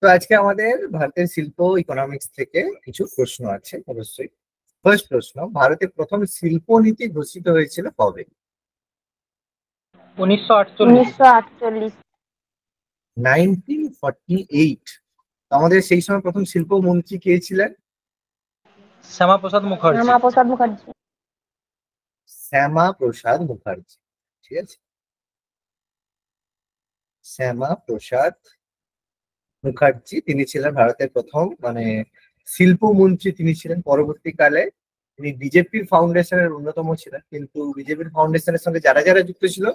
তো আজকে আমাদের ভারতের শিল্প ইকোনমিক্স থেকে কিছু প্রশ্ন আছে অবশ্যই। ফার্স্ট প্রশ্ন, ভারতের প্রথম শিল্পনীতি ঘোষিত হয়েছিল কবে? 1948। 1948। 1948। আমাদের সেই সময় প্রথম শিল্পমন্ত্রী কে ছিলেন? শ্যামাপ্রসাদ মুখার্জি। শ্যামাপ্রসাদ মুখার্জি। শ্যামাপ্রসাদ মুখার্জি, ঠিক আছে। শ্যামাপ্রসাদ মুখার্জি তিনি ছিলেন ভারতের প্রথম শিল্পমন্ত্রী তিনি ছিলেন। পরবর্তীকালে তিনি বিজেপির ফাউন্ডেশনের অন্যতম ছিলেন, কিন্তু বিজেপির ফাউন্ডেশনের সঙ্গে যারা যারা যুক্ত ছিল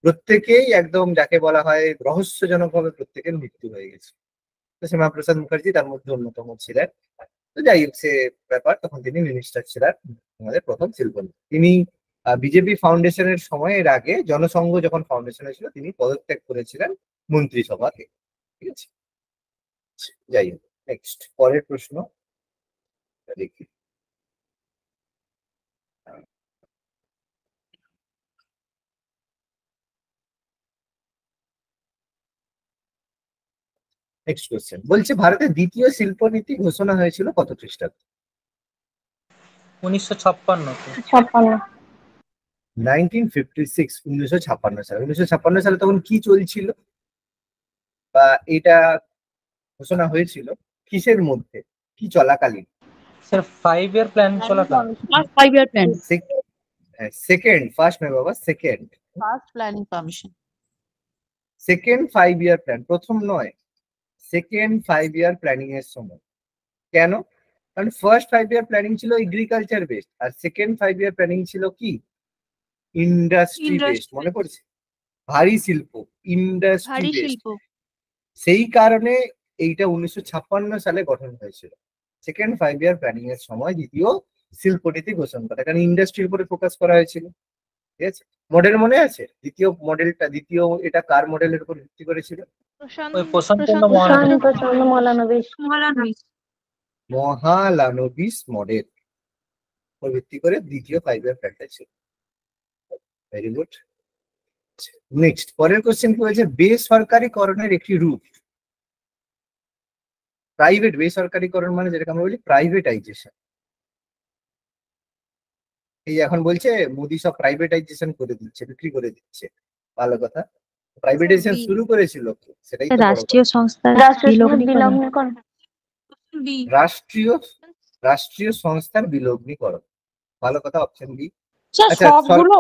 প্রত্যেকেই একদম যাকে বলা হয় রহস্যজনক ভাবে প্রত্যেকের মৃত্যু হয়ে গেছে। তো শ্যামাপ্রসাদ মুখার্জি তার মধ্যে অন্যতম ছিলেন। তো যাই হোক সে ব্যাপার, তখন তিনি মিনিস্টার ছিলেন আমাদের প্রথম শিল্পমন্ত্রী। তিনি বিজেপি ফাউন্ডেশনের সময় এর আগে জনসংঘ যখন ফাউন্ডেশনে ছিল তিনি পদত্যাগ করেছিলেন মন্ত্রিসভা থেকে, ঠিক আছে। যাই হোক, নেক্সট পরের প্রশ্ন দেখি। নেক্সট কোশ্চেন বলছে, ভারতের দ্বিতীয় শিল্পনীতি ঘোষণা হয়েছিল কত খ্রিস্টাব্দে? 1956। 1956, 1956 সালে। 1956 সালে তখন কি চলছিল বা এটা ঘোষণা হয়েছিল কিসের মধ্যে, কি চলাকালীন? স্যার 5 ইয়ার প্ল্যান চলাকালীন। 5 year plan. সেকেন্ড, ফার্স্ট নয় বাবা, second. First planning permission. Second 5 year plan, প্রথম নয়, সেকেন্ড 5 ইয়ার প্ল্যানিং এর সময়। কেন? কারণ ফার্স্ট 5 ইয়ার প্ল্যানিং ছিল এগ্রিকালচার বেসড, আর সেকেন্ড 5 ইয়ার প্ল্যানিং ছিল কি ইন্ডাস্ট্রি বেসড। মনে পড়ছে? ভারী শিল্প, ইন্ডাস্ট্রি বেসড। সেই কারণে এইটা 1956 সালে গঠন হয়েছিল। সেকেন্ড 5 ইয়ার প্ল্যানিং এর সময় দ্বিতীয় শিল্পনীতি ঘোষণা করা, কারণ ইন্ডাস্ট্রির উপরে ফোকাস করা হয়েছিল, ঠিক আছে। মডেল মনে আছে? দ্বিতীয় মডেলটা, দ্বিতীয় এটা কার মডেলের উপর ভিত্তি করেছিল? ওই প্রশান্তচন্দ্র মহানবী। প্রশান্তচন্দ্র মহলানবিশ। মহালানবিশ মডেল উপর ভিত্তি করে দ্বিতীয় 5 ইয়ার প্ল্যানটা ছিল। Very good. নেক্সট পরের কোশ্চেন কি হয়েছে, বেসরকারীকরণের একটি রূপ। বেসরকারীকরণ মানে যেটাকে আমরা বলি প্রাইভেটাইজেশন। এই এখন বলছে মোদি সব প্রাইভেটাইজেশন করে দিচ্ছে, বিক্রি করে দিচ্ছে। ভালো কথা, প্রাইভেটাইজেশন শুরু করেছিল সেটাই তো রাষ্ট্রীয় সংস্থা বিলগ্নীকরণ। রাষ্ট্রীয় সংস্থার বিলগ্নীকরণ। ভালো কথা, অপশন বি। আচ্ছা, সবগুলো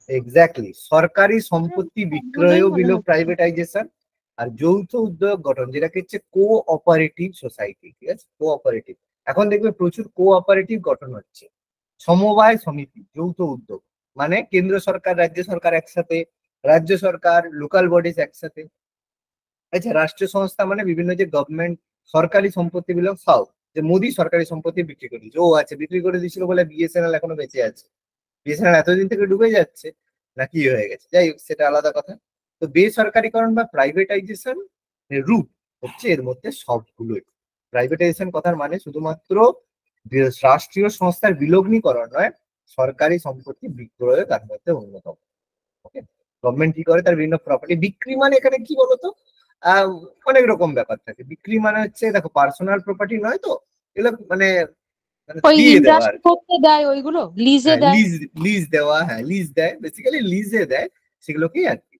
এক্স্যাক্টলি, সরকারি সম্পত্তি বিক্রয় প্রাইভেটাইজেশন, আর যৌথ উদ্যোগ গঠন যেটাকে হচ্ছে কোঅপারেটিভ সোসাইটি, ঠিক আছে। কোঅপারেটিভ, এখন দেখবে প্রচুর কোঅপারেটিভ গঠন হচ্ছে, সমবায় সমিতি, যৌথ উদ্যোগ, মানে কেন্দ্র সরকার রাজ্য সরকার একসাথে, রাজ্য সরকার লোকাল বডিজ একসাথে। আচ্ছা, রাষ্ট্রীয় সংস্থা মানে বিভিন্ন যে গভর্নমেন্ট সরকারি সম্পত্তি গুলো সব, যে মোদি সরকারি সম্পত্তি বিক্রি করে দিয়েছে, ও আছে বিক্রি করে দিয়েছিল বলে বিএসএনএল এখনো বেঁচে আছে। বিএসএনএল এতদিন থেকে ডুবে যাচ্ছে না কি হয়ে গেছে, যাই হোক সেটা আলাদা কথা। তো বেসরকারীকরণ বা প্রাইভেটাইজেশন রূপ হচ্ছে এর মধ্যে সবগুলোই। প্রাইভেটাইজেশন কথার মানে শুধুমাত্র রাষ্ট্রীয় সংস্থার বিলগ্নীকরণ নয়, সরকারি সম্পত্তি বিক্রয় তার মধ্যে অন্যতম। ওকে, গভর্নমেন্ট কি করে তার বিভিন্ন প্রপার্টি বিক্রি, মানে এখানে কি বলতো অনেক রকম ব্যাপার থাকে। বিক্রি মানে হচ্ছে দেখো পার্সোনাল প্রপার্টি নয় তো, এগুলো মানে ওই দিয়ে দেওয়া, ইন্ডাস্ট্রি করতে দেয়, ওইগুলো লিজে দেয়। লিজ দেওয়া, হ্যাঁ লিজ দেয়, বেসিক্যালি লিজে দেয় সেগুলোকেই আর কি।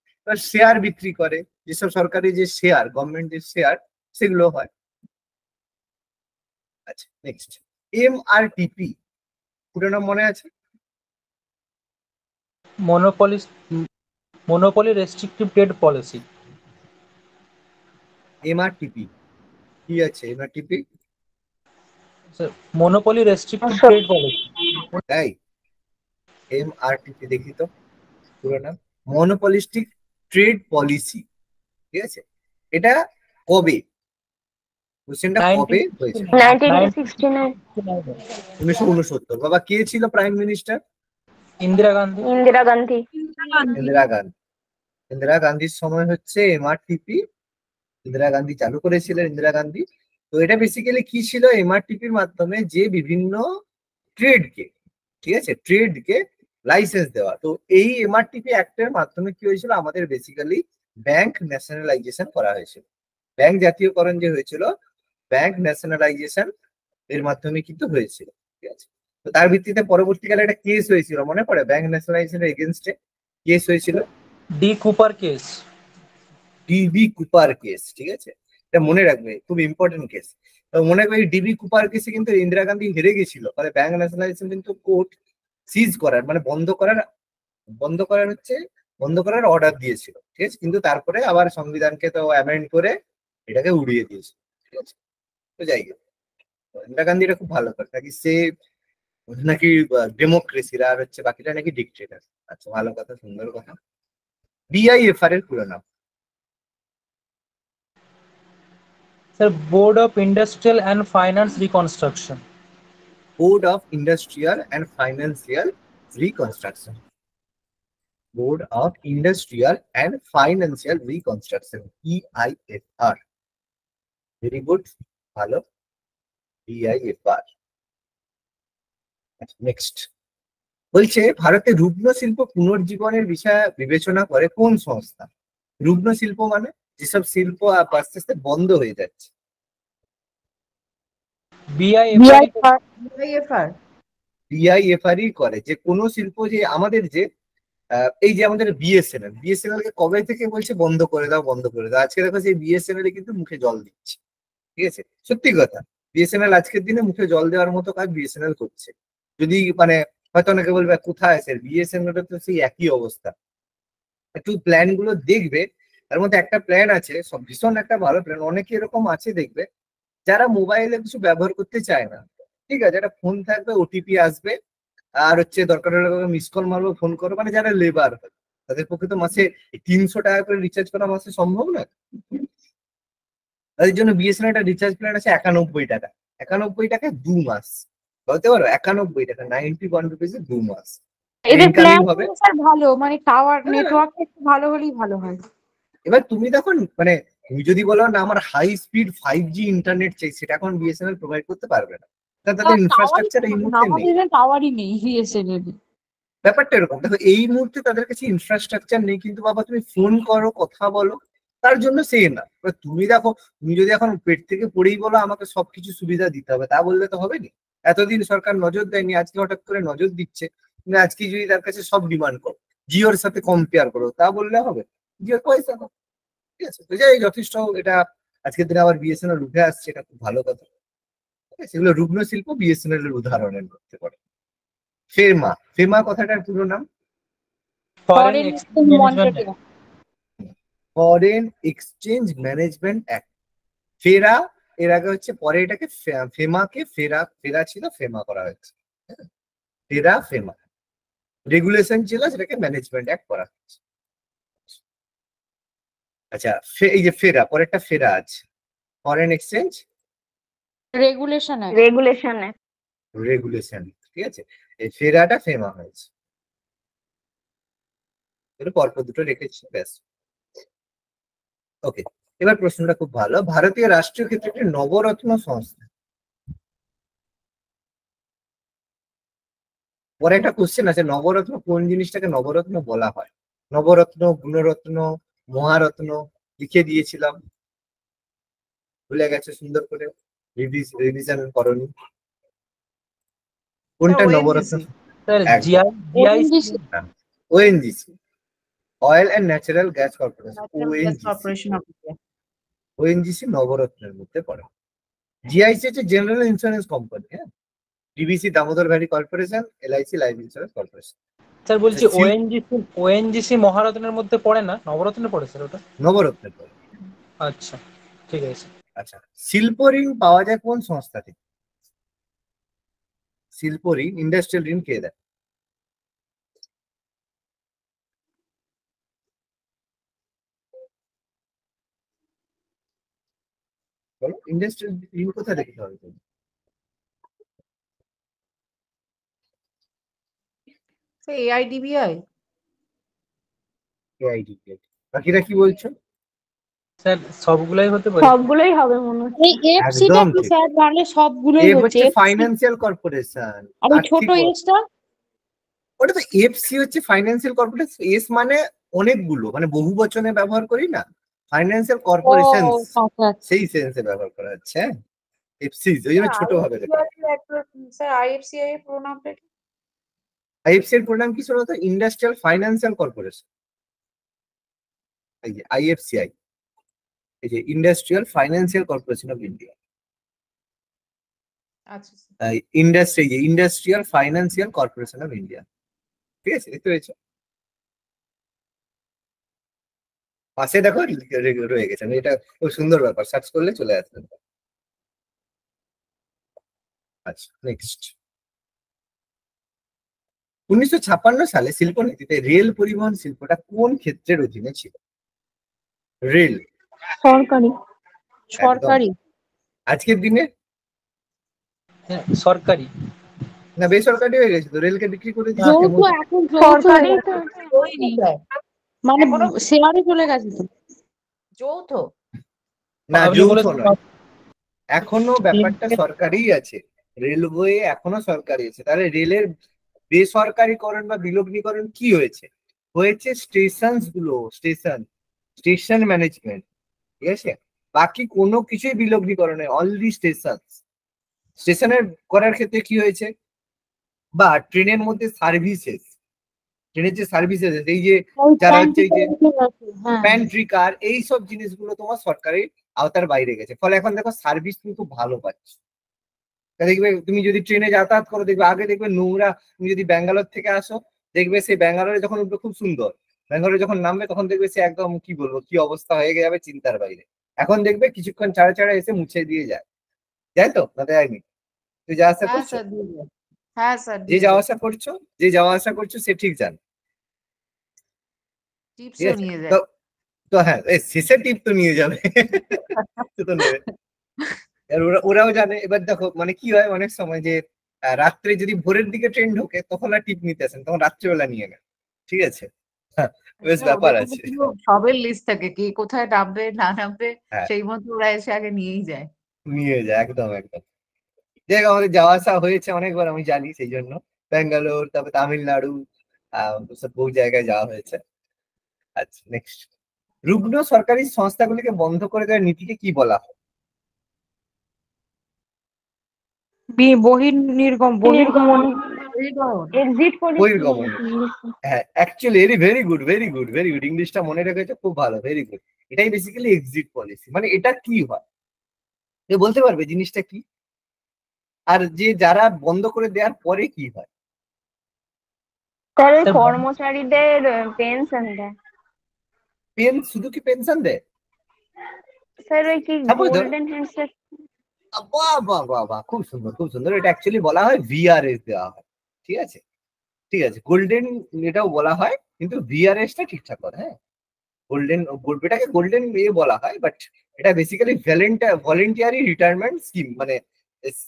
শেয়ার বিক্রি করে, যেসব সরকারি যে শেয়ার, গভর্নমেন্ট যে শেয়ার, সেগুলো হয়। আচ্ছা নেক্সট, এমআরটিপি পুরো নাম মনে আছে? Monopoly restrictive trade policy. MRTP কি আছে? MRTP monopoly restrictive trade policy. তাই এমআরটিপি দেখি তো পুরো নাম, মনোপলিস্টিক ট্রেড পলিসি, ঠিক আছে। এটা কবে, কোশ্চেনটা কবে হয়েছে? 1969। বাবা কে ছিল প্রাইম মিনিস্টার? ইন্দিরা গান্ধী। ইন্দিরা গান্ধীর সময় হচ্ছে এমআরটিপি, ইন্দিরা গান্ধী চালু করেছিলেন ইন্দিরা গান্ধী। তো এটা বেসিক্যালি কি ছিল, এমআরটিপির মাধ্যমে যে বিভিন্ন ট্রেডকে, ঠিক আছে, ট্রেডকে লাইসেন্স দেওয়া। তো এই এমআরটিপি অ্যাক্টের মাধ্যমে কি হয়েছিল, আমাদের বেসিক্যালি ব্যাংক ন্যাশনালাইজেশন করা হয়েছিল। ব্যাংক জাতীয়করণ যে হয়েছিল, ব্যাংক ন্যাশনালাইজেশন এর মাধ্যমে কিন্তু হয়েছিল, ঠিক আছে। তো তার ভিত্তিতে পরবর্তীকালে একটা কেস হয়েছিল, মনে পড়ে, ব্যাংক ন্যাশনালাইজেশনের এগেনস্টে কেস হয়েছিল, D Cooper case. DB Cooper case, ঠিক আছে, এটা মনে রাখবে, খুব ইম্পর্টেন্ট কেস। তো মনে করি ডিবি কুপার কেসে কিন্তু ইন্দিরা গান্ধী হেরে গেছিল, ফলে ব্যাংক ন্যাশনালাইজেশন কিন্তু কোর্ট সিজ করার, মানে বন্ধ করার অর্ডার দিয়েছিল, ঠিক আছে, কিন্তু তারপরে আবার সংবিধানকে তো অ্যামেন্ড করে এটাকে উড়িয়ে দিয়েছে, ঠিক আছে। তো যাই হোক, ইন্দিরা গান্ধী এটা খুব ভালো করে নাকি, সে নাকি ডেমোক্রেসির, আর হচ্ছে বাকিটা নাকি ডিকটেটর। আচ্ছা, ভালো কথা, সুন্দর কথা। বিআইএফআর এর পুরো নাম? Sir board of industrial and finance reconstruction. Board of industrial and financial reconstruction. Board of industrial and financial reconstruction, BIFR. Very good, ভালো, বিআইএফআর। নেক্সট বলছে, ভারতে রুগ্ন শিল্প পুনর্জীবনের বিষয়ে বিবেচনা করে কোন সংস্থা? রুগ্ন শিল্প মানে যেসব শিল্প আস্তে আস্তে বন্ধ হয়ে যাচ্ছে। বিআইএফআর। বিআইএফআর। বিআইএফআরই করে যে কোনো শিল্প, যে আমাদের যে এই যে আমাদের বিএসএনএল কে কবে থেকে বলছে বন্ধ করে দাও, বন্ধ করে দাও, আজকে দেখো সেই বিএসএনএল কিন্তু মুখে জল দিচ্ছে, ঠিক আছে, সত্যি কথা। বিএসএনএল আজকের দিনে মুখে জল দেওয়ার মতো কাজ বিএসএনএল করছে। যদি মানে হয়তো অনেকে বলবে কোথায় স্যার, বিএসএনএল তো সেই একই অবস্থা। একটু প্ল্যান গুলো দেখবে, তার মধ্যে একটা প্ল্যান আছে, সব ভীষণ একটা ভালো প্ল্যান। অনেকে এরকম আছে দেখবে যারা মোবাইলে কিছু ব্যবহার করতে চায় না, ঠিক আছে, একটা ফোন থাকবে, ওটিপি আসবে, আর হচ্ছে দরকার হলে মিস কল মারবো, ফোন করবো, মানে যারা লেবার তাদের পক্ষে তো মাসে 300 টাকা করে রিচার্জ করা মাসে সম্ভব না। তাদের জন্য বিএসএনএল একটা রিচার্জ প্ল্যান আছে 91 টাকা। 91 টাকায় 2 মাস, বলতে পারো 91 টাকা, 91 রুপিসে 2 মাস এদের ইনকামিং প্ল্যান হবে। স্যার ভালো, মানে টাওয়ার হ্যাঁ। নেটওয়ার্ক একটু ভালো হলেই ভালো হয়। এবার তুমি তখন মানে তুমি যদি বলো না আমার হাই স্পিড 5G ইন্টারনেট চাই, সেটা এখন বিএসএনএল প্রোভাইড করতে পারবে না, তাদের ইনফ্রাস্ট্রাকচার এই মুহূর্তে নেই। টাওয়ারই নেই বিএসএনএল। ব্যাপারটা এরকম, দেখো এই মুহূর্তে তাদের কাছে ইনফ্রাস্ট্রাকচার নেই, কিন্তু বাবা তুমি ফোন করো, কথা বলো, তার জন্য সে না। এবার তুমি দেখো, তুমি যদি এখন পেট থেকে পড়েই বলো আমাকে সবকিছু সুবিধা দিতে হবে, তা বললে তো হবে না। এতদিন সরকার নজর দেয়নি, আজকে হঠাৎ করে নজর দিচ্ছে। তুমি আজকে যদি তার কাছে সব ডিমান্ড করো, জিওর সাথে কম্পেয়ার করো, তা বললে হবে? জিওর পয়সা দাও, ঠিক আছে। তো যাই, যথেষ্ট, এটা আজকের দিনে আবার বিএসএনএল উঠে আসছে, এটা খুব ভালো কথা, ঠিক আছে। এগুলো রুগ্ন শিল্প বিএসএনএল এর উদাহরণের মধ্যে পড়ে। ফেমা কথাটার পুরো নাম? Foreign exchange management. Foreign exchange management act. ফেরা এর আগে হচ্ছে, পরে এটাকে ফেমাকে ফেরা ছিল, ফেমা করা হয়েছে। ফেমা রেগুলেশন ছিল, সেটাকে ম্যানেজমেন্ট অ্যাক্ট করা হয়েছে। আচ্ছা, এই যে ফেরা, পরেরটা ফেরা আছে, ফরেন এক্সচেঞ্জ রেগুলেশন রেগুলেশন, ঠিক আছে। এই ফেরাটা ফেমা হয়েছে, পরপর দুটো রেখেছি, ব্যাস। ওকে, এবার প্রশ্নটা খুব ভালো। ভারতীয় রাষ্ট্রীয় ক্ষেত্রে একটি নবরত্ন সংস্থা। পরে একটা কোশ্চেন আছে, নবরত্ন কোন জিনিসটাকে নবরত্ন বলা হয়? নবরত্ন, গুণরত্ন, মহারত্ন লিখে দিয়েছিলাম, ভুলে গেছে, সুন্দর করে রিভিশন করনি। কোনটা নবরত্ন? স্যার একদম। GIC. ONGC, oil and natural gas corporation, corporation of India. ONGC নবরত্নের মধ্যে পড়ে। জিআইসি হচ্ছে জেনারেল ইন্স্যুরেন্স কোম্পানি, হ্যাঁ। DVC Damodar valley corporation, LIC life insurance corporation. Sir বলছি আচ্ছা, ওএনজিসি মহারত্নের মধ্যে পড়ে না, নবরত্নে পড়ে স্যার ওটা? নবরত্নের পড়ে। আচ্ছা, ঠিক আছে। আচ্ছা, শিল্প ঋণ পাওয়া যায় কোন সংস্থা থেকে? শিল্প ঋণ, ইন্ডাস্ট্রিয়াল ঋণ কে দেয়? বলো, ইন্ডাস্ট্রিয়াল ঋণ কোথায় দেখতে হবে তুমি? এআইডিবিআই। এআইডিবিআই। বাকিরা কি বলছো? স্যার সবগুলাই হতে পারে। সবগুলোই হবে মনে হচ্ছে। এই এফসিটা একদম কি ঠিক। স্যার, তাহলে সবগুলোই এফ হচ্ছে। হচ্ছে ফাইন্যান্সিয়াল কর্পোরেশন, আর ওই ছোট এসটা? ওটা তো এফসি হচ্ছে ফাইন্যান্সিয়াল কর্পোরেশন। এস মানে অনেকগুলো, মানে বহু বচনে ব্যবহার করি না, ফাইন্যান্সিয়াল ও কর্পোরেশন আচ্ছা আচ্ছা। সেই সেন্সে ব্যবহার করা হচ্ছে। হ্যাঁ, এফসিস ওই জন্য ছোট ভাবে লেখা। স্যার আইএফসিআই এর পুরো নামটা কি? আইএফসি এর পুরো নাম কি ছিল? তো ইন্ডাস্ট্রিয়াল ফাইন্যান্সিয়াল কর্পোরেশন। এই যে আইএফসিআই, এই যে industrial financial corporation of India. আচ্ছা industrial financial corporation of India. ঠিক আছে, দেখতে পেয়েছো? পাশে দেখো রয়ে গেছে। এটা খুব সুন্দর ব্যাপার, সার্চ করলে চলে আসবে। আচ্ছা, নেক্সট। 1956 সালে শিল্পনীতিতে রেল পরিবহন শিল্পটা কোন ক্ষেত্রের অধীনে ছিল? রেল সরকারি। সরকারি। আজকের দিনে হ্যাঁ, সরকারি। না বেসরকারি হয়ে গেছে, তো রেলকে বিক্রি করে দিচ্ছে। যৌথ, এখন যৌথ সরকারি হয়ে তো গেছে। হয়নি স্যার। মানে এখনো শেয়ারে চলে গেছে তো। যৌথ। না, আপনি যৌথ বলেছেন নয়, এখনো ব্যাপারটা সরকারি আছে। রেলওয়ে এখনো সরকারি আছে। তাহলে রেলের বেসরকারিকরণ বা বিলগ্নীকরণ কি হয়েছে? হয়েছে স্টেশন গুলো, স্টেশন ম্যানেজমেন্ট। ঠিক আছে, বাকি কোনো কিছুই বিলগ্নীকরণ নেই, অনলি স্টেশনের করার ক্ষেত্রে কি হয়েছে? বা ট্রেনের মধ্যে সার্ভিসেস, ট্রেনের যে সার্ভিসেস, এই যে যারা হচ্ছে এই যে হ্যাঁ। প্যান্ট্রি কার, এইসব জিনিসগুলো তোমার সরকারি আওতার বাইরে গেছে। ফলে এখন দেখো সার্ভিস কিন্তু ভালো পাচ্ছে। দেখবে তুমি যদি ট্রেনে যাতায়াত করো, দেখবে আগে দেখবে নোংরা। তুমি যদি ব্যাঙ্গালোর থেকে আসো, দেখবে সেই ব্যাঙ্গালোরে যখন উঠবে খুব সুন্দর, ব্যাঙ্গালোরে যখন নামবে তখন দেখবে সে একদম কি বলবো কি অবস্থা হয়ে যাবে, চিন্তার বাইরে। এখন দেখবে কিছুক্ষণ ছাড়া ছাড়া এসে মুছে দিয়ে যায়। যাই তো না দেয়নি? তুই যা আশা হ্যাঁ করছো, স্যার দিয়ে দেন। হ্যাঁ স্যার যে যাওয়া আশা করছো, যে যাওয়া আশা করছো সে ঠিক জানে। ঠিক টিপসও আছে, নিয়ে যায়। তো তো হ্যাঁ, শেষে টিপ তো নিয়ে যাবে। সে তো নেবে। আর ওরাও জানে। এবার দেখো মানে কি হয় অনেক সময় যে রাত্রে যদি ভোরের দিকে ট্রেন ঢোকে তখন আর টিপ নিতে আসেন, তখন রাত্রেবেলা নিয়ে নেন। ঠিক আছে, হ্যাঁ, বেশ হ্যাঁ, ব্যাপার ওদের আছে। পুরো সবের লিস্ট থাকে, কে কোথায় নামবে না নামবে, হ্যাঁ, সেই মতো ওরা এসে আগে নিয়েই যায়। নিয়ে যায় একদম একদম। দেখ আমাদের যাওয়া আসা হয়েছে অনেকবার, আমি জানি, সেই জন্য ব্যাঙ্গালোর, তারপর তামিলনাড়ু, সব বহু জায়গায় যাওয়া হয়েছে। আচ্ছা, নেক্সট। রুগ্ন সরকারি সংস্থাগুলিকে বন্ধ করে দেওয়ার নীতিকে কি বলা হয়? বহির্গমন, পরিবহন। Exit policy. বহির্গমন। হ্যাঁ, অ্যাকচুয়ালি ভেরি গুড, ইংলিশটা মনে রেখেছো, খুব ভালো, ভেরি গুড। এটাই বেসিক্যালি এক্সিট পলিসি। মানে এটা কি হয়, এ বলতে পারবে জিনিসটা কি? আর যে যারা বন্ধ করে দেওয়ার পরে কি হয়? স্যার ওই কর্মচারীদের পেনশন দেয়। শুধু কি পেনশন দেয়? স্যার ওই কি Suppose ধরো, গোল্ডেন হ্যান্ডশেক। বাহ বাহ বাহ বাহ, খুব সুন্দর খুব সুন্দর। এটা অ্যাকচুয়ালি বলা হয় ভিআরএস দেওয়া হয়। ঠিক আছে, ঠিক আছে, গোল্ডেন এটাও বলা হয়, কিন্তু ভিআরএস টা ঠিকঠাক করে। হ্যাঁ, গোল্ডেন, এটাকে গোল্ডেন ইয়ে বলা হয়, বাট এটা বেসিক্যালি ভলেন্টিয়ারি রিটায়ারমেন্ট স্কিম, মানে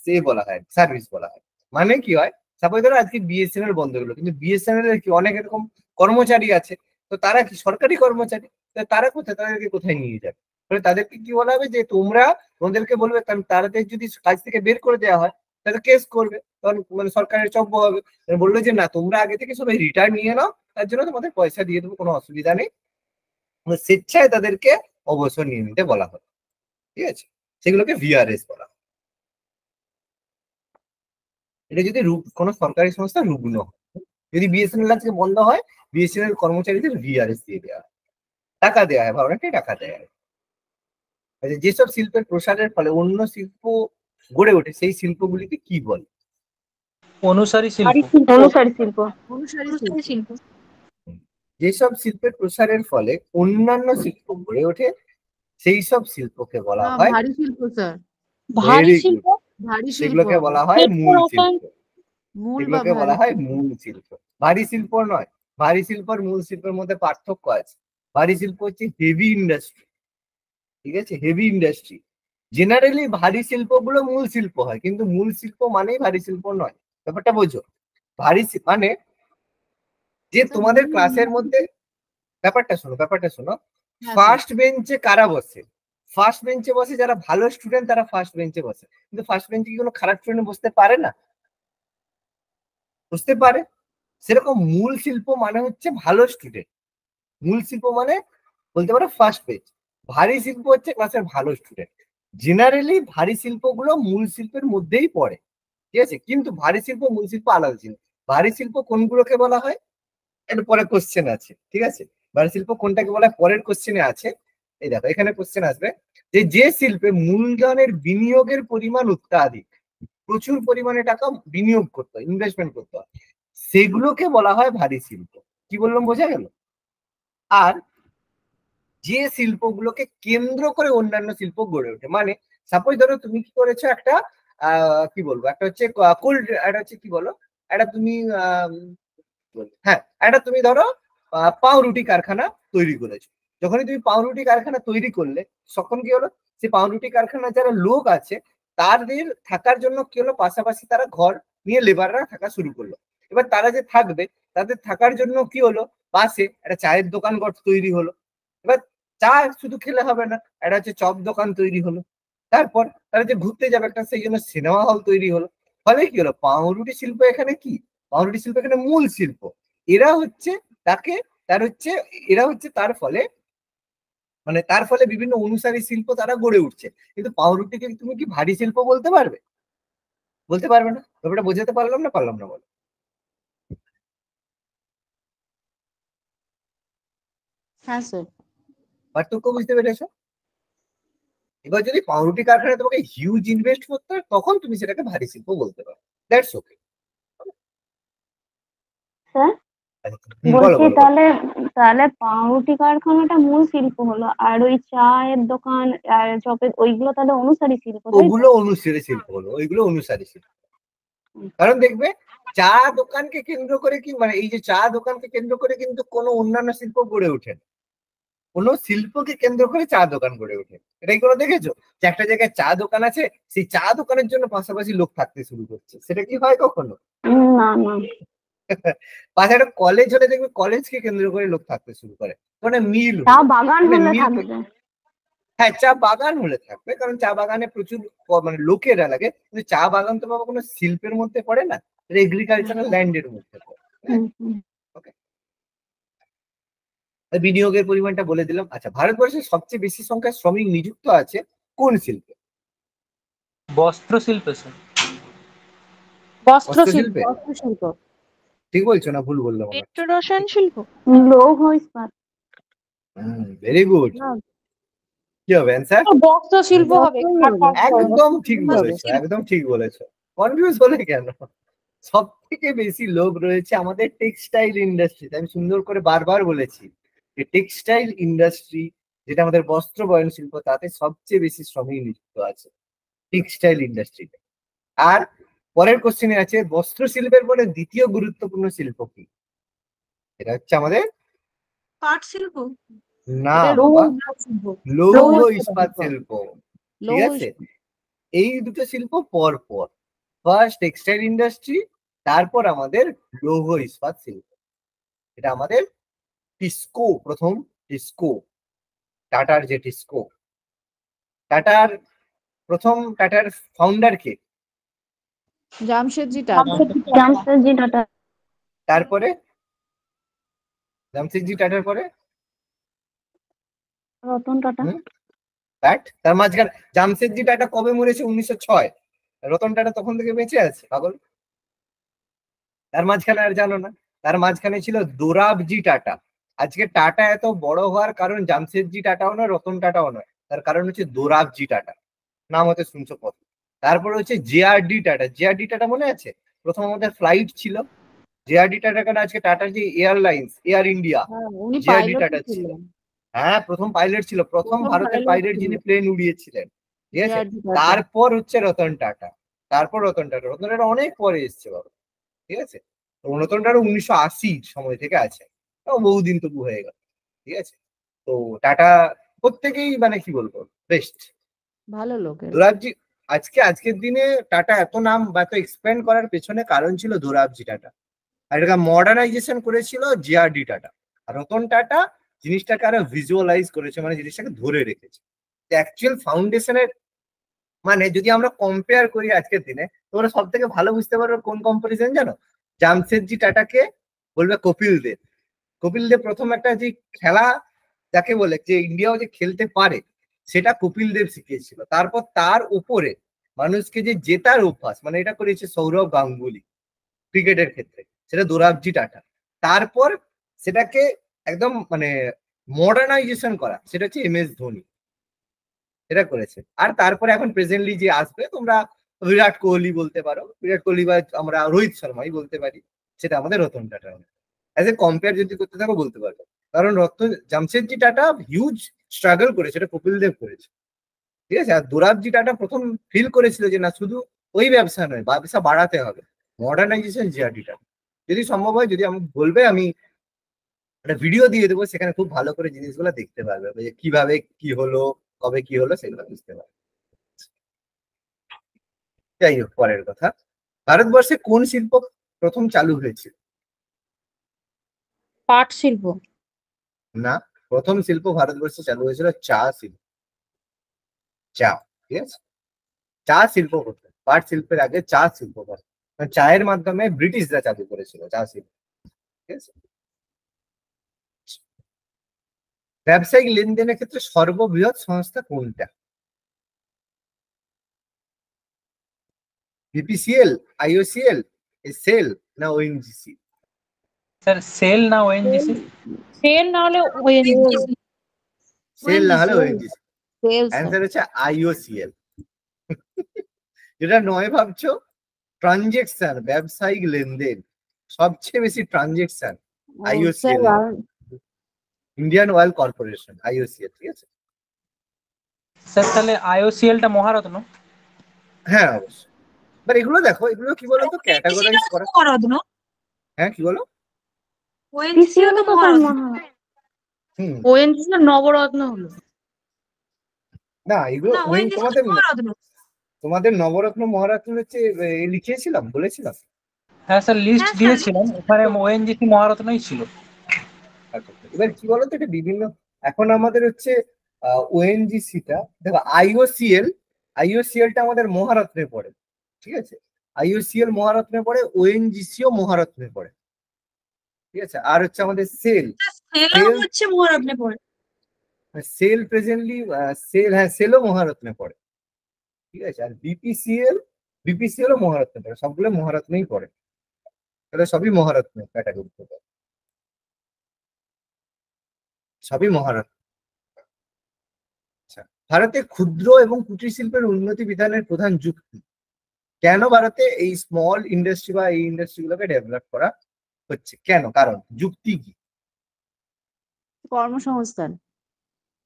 সে বলা হয়, সার্ভিস বলা হয়। মানে কি হয়, সাপোজ ধরো আজকে বিএসএনএল বন্ধ হলো, কিন্তু বিএসএনএল এর কি অনেক এরকম কর্মচারী আছে, তো তারা কি সরকারি কর্মচারী, তো তারা কোথায়, তাদেরকে কোথায় নিয়ে যাবে? তাহলে তাদেরকে কি বলা হবে যে তোমরা, তোমাদেরকে বলবে, কারণ তাদের যদি কাজ থেকে বের করে দেওয়া হয় তাহলে কেস করবে, তখন মানে সরকারের চব্য হবে। বললো যে না, তোমরা আগে থেকে সবাই রিটায়ার নিয়ে নাও, তার জন্য তোমাদের পয়সা দিয়ে দেবো, কোনো অসুবিধা নেই। স্বেচ্ছায় তাদেরকে অবসর নিয়ে নিতে বলা হয়। ঠিক আছে, সেগুলোকে ভিআরএস বলা হয়। এটা যদি কোনো সরকারি সংস্থা রুগ্ন হয়। যদি বিএসএনএল আজকে বন্ধ হয়, বিএসএনএল কর্মচারীদের ভিআরএস দিয়ে দেওয়া হয়, টাকা দেওয়া হয়, অনেকটাই টাকা দেওয়া হয়। আচ্ছা, যেসব শিল্পের প্রসারের ফলে অন্য শিল্প গড়ে ওঠে সেই শিল্পগুলিকে কি বলে? অনুসারী শিল্প। অনুসারী শিল্প। অনুসারী অনুসারী শিল্প। যেসব শিল্পের প্রসারের ফলে অন্যান্য শিল্প গড়ে ওঠে সেই সব শিল্পকে বলা হয় ভারী শিল্প স্যার। ভারী Very শিল্প। ভারী শিল্প সেগুলোকে বলা হয় পেট্রো মূল রসায়ন। শিল্প। মূল বা এগুলোকে বলা হয় মূল শিল্প, ভারী শিল্প নয়। ভারী শিল্প আর মূল শিল্পের মধ্যে পার্থক্য আছে। ভারী শিল্প হচ্ছে হেভি ইন্ডাস্ট্রি। ঠিক আছে, হেভি ইন্ডাস্ট্রি। জেনারেলি ভারী শিল্পগুলো মূল শিল্প হয়, কিন্তু মূল শিল্প মানেই ভারী শিল্প নয়। ব্যাপারটা বোঝো, মানে যে তোমাদের ক্লাসের মধ্যে, ব্যাপারটা শোনো, ফার্স্ট বেঞ্চে কারা বসে? ফার্স্ট বেঞ্চে বসে যারা ভালো স্টুডেন্ট, তারা ফার্স্ট বেঞ্চে বসে। কিন্তু ফার্স্ট বেঞ্চে কি কোনো খারাপ স্টুডেন্ট বসতে পারে না? বুঝতে পারে। সেরকম মূল শিল্প মানে হচ্ছে ভালো স্টুডেন্ট। মূল শিল্প মানে বলতে পারো ফার্স্ট বেঞ্চ। ভারী শিল্প হচ্ছে ক্লাসের ভালো স্টুডেন্ট। জেনারেলি ভারী শিল্পগুলো মূল শিল্পের মধ্যেই পড়ে, ঠিক আছে, কিন্তু ভারী শিল্প মূল শিল্প আলাদা জিনিস। ভারী শিল্প কোনগুলোকে বলা হয় এর পরে কোশ্চেন আছে, ঠিক আছে, ভারী শিল্প কোনটাকে বলা হয় পরের কোশ্চেনে আছে। এই দেখো এখানে কোশ্চেন আসবে যে যে শিল্পে মূলধনের বিনিয়োগের পরিমাণ অত্যাধিক, প্রচুর পরিমাণে টাকা বিনিয়োগ করতে হয়, ইনভেস্টমেন্ট করতে হয়, সেগুলোকে বলা হয় ভারী শিল্প। কি বললাম বোঝা গেল? আর যে শিল্পগুলোকে কেন্দ্র করে অন্যান্য শিল্প গড়ে ওঠে, মানে সাপোজ ধরো তুমি কি করেছো একটা কি বলবো, একটা হচ্ছে কোল্ড, একটা হচ্ছে কি বলো, একটা তুমি হ্যাঁ একটা তুমি ধরো পাউরুটি কারখানা তৈরি করেছো। যখনই তুমি পাউরুটি কারখানা তৈরি করলে তখন কি হলো, সেই পাউরুটি কারখানার যারা লোক আছে তাদের থাকার জন্য কি হলো, পাশাপাশি তারা ঘর নিয়ে লেবাররা থাকা শুরু করলো। এবার তারা যে থাকবে তাদের থাকার জন্য কি হলো, পাশে একটা চায়ের দোকান তৈরি হলো। এবার চা শুধু খেলে হবে না, একটা হচ্ছে চপ দোকান তৈরি হলো। তারপর তারা যে ঘুরতে যাবে একটা সেই জন্য সিনেমা হল তৈরি হলো। ফলে কি হলো, পাউরুটি শিল্প এখানে কি, পাউরুটি শিল্প এখানে মূল শিল্প। এরা হচ্ছে তাকে তার হচ্ছে এরা হচ্ছে তার ফলে, মানে তার ফলে বিভিন্ন অনুসারী শিল্প তারা গড়ে উঠছে। কিন্তু পাউরুটিকে তুমি কি ভারী শিল্প বলতে পারবে? বলতে পারবে না। ব্যাপারটা বোঝাতে পারলাম না বলো? হ্যাঁ স্যার। পার্থক্য বুঝতে পেরেছো? এবার যদি পাউরুটি কারখানায় তোমাকে হিউজ ইনভেস্ট করতে হয় তখন তুমি সেটাকে ভারী শিল্প বলতে পারো। That's okay. স্যার বলো বলছি বলো বলো। তাহলে তাহলে পাউরুটি কারখানাটা মূল শিল্প হলো, আর ওই চায়ের দোকান আর চপের ওইগুলো তাহলে অনুসারী শিল্প, তাই তো? ওগুলো অনুসারী শিল্প হলো, ওইগুলো অনুসারী শিল্প। কারণ দেখবে চা দোকানকে কেন্দ্র করে কি, মানে এই যে চা দোকানকে কেন্দ্র করে কিন্তু কোনো অন্যান্য শিল্প গড়ে ওঠে না। কোনো শিল্পকে কেন্দ্র করে চা দোকান গড়ে ওঠে। এটাই কোনো দেখেছো যে একটা জায়গায় চা দোকান আছে, সেই চা দোকানের জন্য পাশাপাশি লোক থাকতে শুরু করছে? সেটা কি হয় কখনো? না না। পাশে একটা কলেজ হলে দেখবে কলেজকে কেন্দ্র করে লোক থাকতে শুরু করে। মানে মিল চা হলো, বাগান মানে হলে মিল। থাকবে। হ্যাঁ চা বাগান হলে থাকবে, কারণ চা বাগানে প্রচুর মানে লোকেরা লাগে, কিন্তু চা বাগান তো বাবা কোনো শিল্পের মধ্যে পড়ে না, এগ্রিকালচারাল ল্যান্ডের মধ্যে পড়ে। ওকে, বিনিয়োগের পরিমাণটা বলে দিলাম। আচ্ছা, ভারতবর্ষে সবচেয়ে বেশি সংখ্যায় শ্রমিক নিযুক্ত আছে কোন শিল্পে? বস্ত্র শিল্পে স্যার। বস্ত্র শিল্প। শিল্পে? বস্ত্রশিল্প। ঠিক বলছো না ভুল বললাম? পেট্রো রসায়ন শিল্প। লৌহ ইস্পাত। Very good. কি হবে অ্যান্সার? বস্ত্র শিল্প হবে। একদম ঠিক শিল্প। বলেছো, একদম ঠিক বলেছো। কনফিউজ হলে কেন? সব থেকে বেশি লোক রয়েছে আমাদের টেক্সটাইল ইন্ডাস্ট্রিতে। আমি সুন্দর করে বারবার বলেছি যে টেক্সটাইল ইন্ডাস্ট্রি, যেটা আমাদের বস্ত্র বয়ন শিল্প, তাতে সবচেয়ে বেশি শ্রমিক নিযুক্ত আছে টেক্সটাইল ইন্ডাস্ট্রিতে। আর পরের কোশ্চেনে আছে বস্ত্র শিল্পের পরে দ্বিতীয় গুরুত্বপূর্ণ শিল্প কি? এটা হচ্ছে আমাদের পাট শিল্প। না এটা বাবা, শিল্প। লৌহ লৌহ ইস্পাত শিল্প। শিল্প। ঠিক লৌহ আছে, এই দুটো শিল্প পর পর, ফার্স্ট টেক্সটাইল ইন্ডাস্ট্রি, তারপর আমাদের লৌহ ইস্পাত শিল্প। এটা আমাদের টিস্কো, প্রথম টিস্কো, টাটার যে টিস্কো, টাটার টাটার ফাউন্ডার কে? জামশেদজি টাটা। জামশেদজি টাটা। তারপরে জামশেদজি টাটার পরে রতন টাটা। তার মাঝখানে জামশেদজি টাটা কবে মরেছে? 1906। রতন টাটা তখন থেকে বেঁচে আছে পাগল। তার মাঝখানে আর জানো না? তার মাঝখানে ছিল দোরাবজি টাটা। আজকে টাটা এত বড় হওয়ার কারণ জামশেদজি টাটাও নয়, রতন টাটাও নয়, তার কারণ হচ্ছে দোরাবজি টাটা। নাম হতে শুনছো কত। তারপরে হচ্ছে জেআরডি টাটা। জেআরডি টাটা মনে আছে? প্রথম আমাদের ফ্লাইট ছিল জেআরডি টাটা, কারণ আজকে টাটার যে এয়ারলাইন্স, এয়ার ইন্ডিয়া, হ্যাঁ, উনি জেআরডি পাইলট টাটা ছিল। ছিলেন। হ্যাঁ প্রথম পাইলট ছিল, প্রথম ভারতের pilot পাইলট ছিল। যিনি প্লেন উড়িয়েছিলেন। ঠিক আছে, জেআরডি টাটা। তারপর হচ্ছে রতন টাটা। রতন টাটা অনেক পরে এসছে বাবা। ঠিক আছে, তো রতন টাটা 1980 সময় থেকে আছে, তাও বহুদিন তবু হয়ে গেল। ঠিক আছে, তো টাটা প্রত্যেকেই মানে কি বলবো বেস্ট। ভালো লোকের। দোরাবজি, আজকের দিনে টাটা এত নাম বা এত এক্সপ্যান্ড করার পেছনে কারণ ছিল দোরাবজি টাটা। আর এটা মডার্নাইজেশন করেছিল জিআরডি টাটা। আর রতন টাটা জিনিসটাকে আরো ভিজুয়ালাইজ করেছে, মানে জিনিসটাকে ধরে রেখেছে। অ্যাকচুয়াল ফাউন্ডেশনের মানে যদি আমরা কম্পেয়ার করি আজকের দিনে, তোমরা সব থেকে ভালো বুঝতে পারবে কোন কম্পারিজন জানো? জামশেদজি টাটাকে বলবে কপিল দেব। কপিল দেব প্রথম একটা যে খেলা যাকে বলে যে ইন্ডিয়াও যে খেলতে পারে সেটা কপিল দেব শিখিয়েছিল। তারপর তার উপরে মানুষকে যে জেতার অভ্যাস, মানে এটা করেছে সৌরভ গাঙ্গুলি ক্রিকেটের ক্ষেত্রে, সেটা দোরাবজি টাটা। তারপর সেটাকে একদম মানে মডার্নাইজেশন করা, সেটা হচ্ছে MS ধোনি, এটা করেছে। আর তারপরে এখন প্রেজেন্টলি যে আসবে, তোমরা বিরাট কোহলি বলতে পারো, বিরাট কোহলি বা আমরা রোহিত শর্মাই বলতে পারি, সেটা আমাদের Ratan Tata. As a compare যদি করতে থাকো বলতে পারবো, কারণ জামশেদজি টাটা হিউজ স্ট্রাগল করেছে, এটা কপিল দেব করেছে, ঠিক আছে। আর দোরাবজি টাটা প্রথম ফিল করেছিল যে না, শুধু ওই ব্যবসা নয়, ব্যবসা বাড়াতে হবে, মডার্নাইজেশন জিআরডি টাটা। যদি সম্ভব হয়, যদি আমি বলবে, আমি একটা ভিডিও দিয়ে দেবো, সেখানে খুব ভালো করে জিনিসগুলো দেখতে পারবে, যে কিভাবে কি হলো, কবে কি হলো, সেগুলো বুঝতে পারবে। যাই হোক, পরের কথা, ভারতবর্ষে কোন শিল্প প্রথম চালু হয়েছিল? পাট শিল্প। না, প্রথম শিল্প ভারতবর্ষে চালু হয়েছিল চা শিল্প। চা, ঠিক আছে, চা শিল্প করতে, পাট শিল্পের আগে চা শিল্প করে, চায়ের মাধ্যমে ব্রিটিশরা চালু করেছিল চা শিল্প, ঠিক আছে। ব্যবসায়িক লেনদেনের ক্ষেত্রে সর্ববৃহৎ সংস্থা কোনটা? BPCL, IOCL, সেল না ONGC? স্যার সেল না ONGC? সেল না হলে ONGC। সেল না হলে ONGC। সেলস অ্যান্সার হচ্ছে IOCL। যেটা নয় ভাবছো, ট্রানজেকশন, ব্যবসায়িক লেনদেন, সবচেয়ে বেশি transaction IOCL, Indian oil corporation, IOCL, ঠিক আছে। স্যার তাহলে IOCL টা মহারত্ন? হ্যাঁ অবশ্যই। বাট এগুলো দেখো, এগুলো কি বলতো, ক্যাটাগরাইজ করা। হ্যাঁ, কি বলো? পিসিও তো তার মহা হুম, ONGC নবরত্ন হলো। না এগুলো তোমাদের নবরত্ন মহারত্ন হচ্ছে লিখিয়েছিলাম, বলেছিলাম। হ্যাঁ স্যার, লিস্ট দিয়েছিলাম, ওখানে ONGC মহারত্নই ছিল। আচ্ছা, এবার কি বলতো, এটা বিভিন্ন, এখন আমাদের হচ্ছে ONGC টা দেখো, IOCL টা আমাদের মহারত্নে পড়ে, ঠিক আছে। IOCL মহারত্নে পড়ে, ONGC ও মহারত্নে পড়ে, ঠিক আছে। আর হচ্ছে আমাদের সেল, হচ্ছে মহারত্নে পড়ে। সেল প্রেজেন্টলি, সেল, হ্যাঁ সেলও মহারত্নে পড়ে, ঠিক আছে। আর বিপিসিএল ও মহারত্নে পড়ে, সবগুলো মহারত্নেই পড়ে, তাহলে সবই মহারত্ন ক্যাটাগরি, সবই মহারত্ন। আচ্ছা, ভারতে ক্ষুদ্র এবং কুটির শিল্পের উন্নতি বিধানের প্রধান যুক্তি, কেন ভারতে এই স্মল ইন্ডাস্ট্রি বা এই ইন্ডাস্ট্রি গুলোকে ডেভেলপ করা হচ্ছে, কেন, কারণ, যুক্তি কি? কর্মসংস্থান।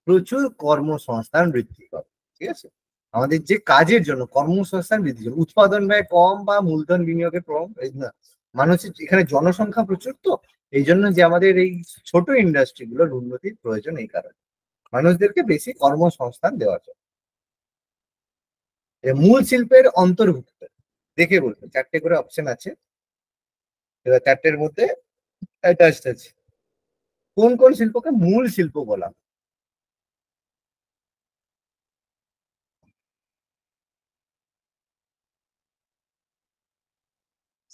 প্রচুর কর্মসংস্থান বৃদ্ধি করে, ঠিক আছে। আমাদের যে কাজের জন্য কর্মসংস্থান বৃদ্ধি, উৎপাদন ব্যয় কম বা মূলধন বিনিয়োগে কম, মানুষের এখানে জনসংখ্যা প্রচুর, তো এই জন্য যে আমাদের এই ছোট ইন্ডাস্ট্রি গুলোর উন্নতির প্রয়োজন, এই কারণে মানুষদেরকে বেশি কর্মসংস্থান দেওয়া যায়। মূল শিল্পের অন্তর্ভুক্ত দেখে বলবো, 4টে করে অপশন আছে, এবার 4টের মধ্যে অ্যাটাচড আছে। কোন কোন শিল্পকে মূল শিল্প বলা?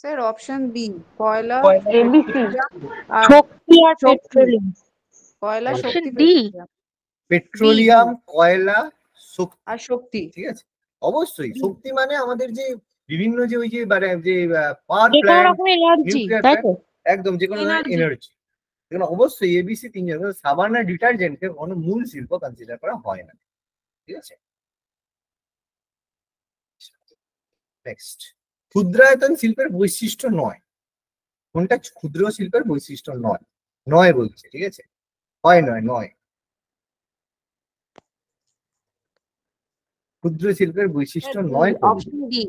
স্যার অপশন বি, কয়লা, ABC, আর শক্তি আর শক্তি। পেট্রোলিয়াম। কয়লা, Option শক্তি, D। পেট্রোলিয়াম, কয়লা, শক্তি, আর শক্তি। ঠিক আছে। অবশ্যই শক্তি মানে আমাদের যে বিভিন্ন যে ওই যে মানে যে পাওয়ার যে কোনো প্ল্যান্ট, রকমের এনার্জি, নিউক্লিয়ার তাই প্ল্যান্ট, তো? একদম যে কোনো Energy। এনার্জি, যেগুলো অবশ্যই ABC 3জন, সাবান আর ডিটারজেন্টকে কোনো মূল শিল্প কনসিডার করা হয় না, ঠিক আছে। নেক্সট, ক্ষুদ্রায়তন শিল্পের বৈশিষ্ট্য নয়, কোনটা ক্ষুদ্র শিল্পের বৈশিষ্ট্য নয়? নয় বলছে, ঠিক আছে, হয় নয়, নয়। ক্ষুদ্র শিল্পের বৈশিষ্ট্য নয়, অপশন ডি,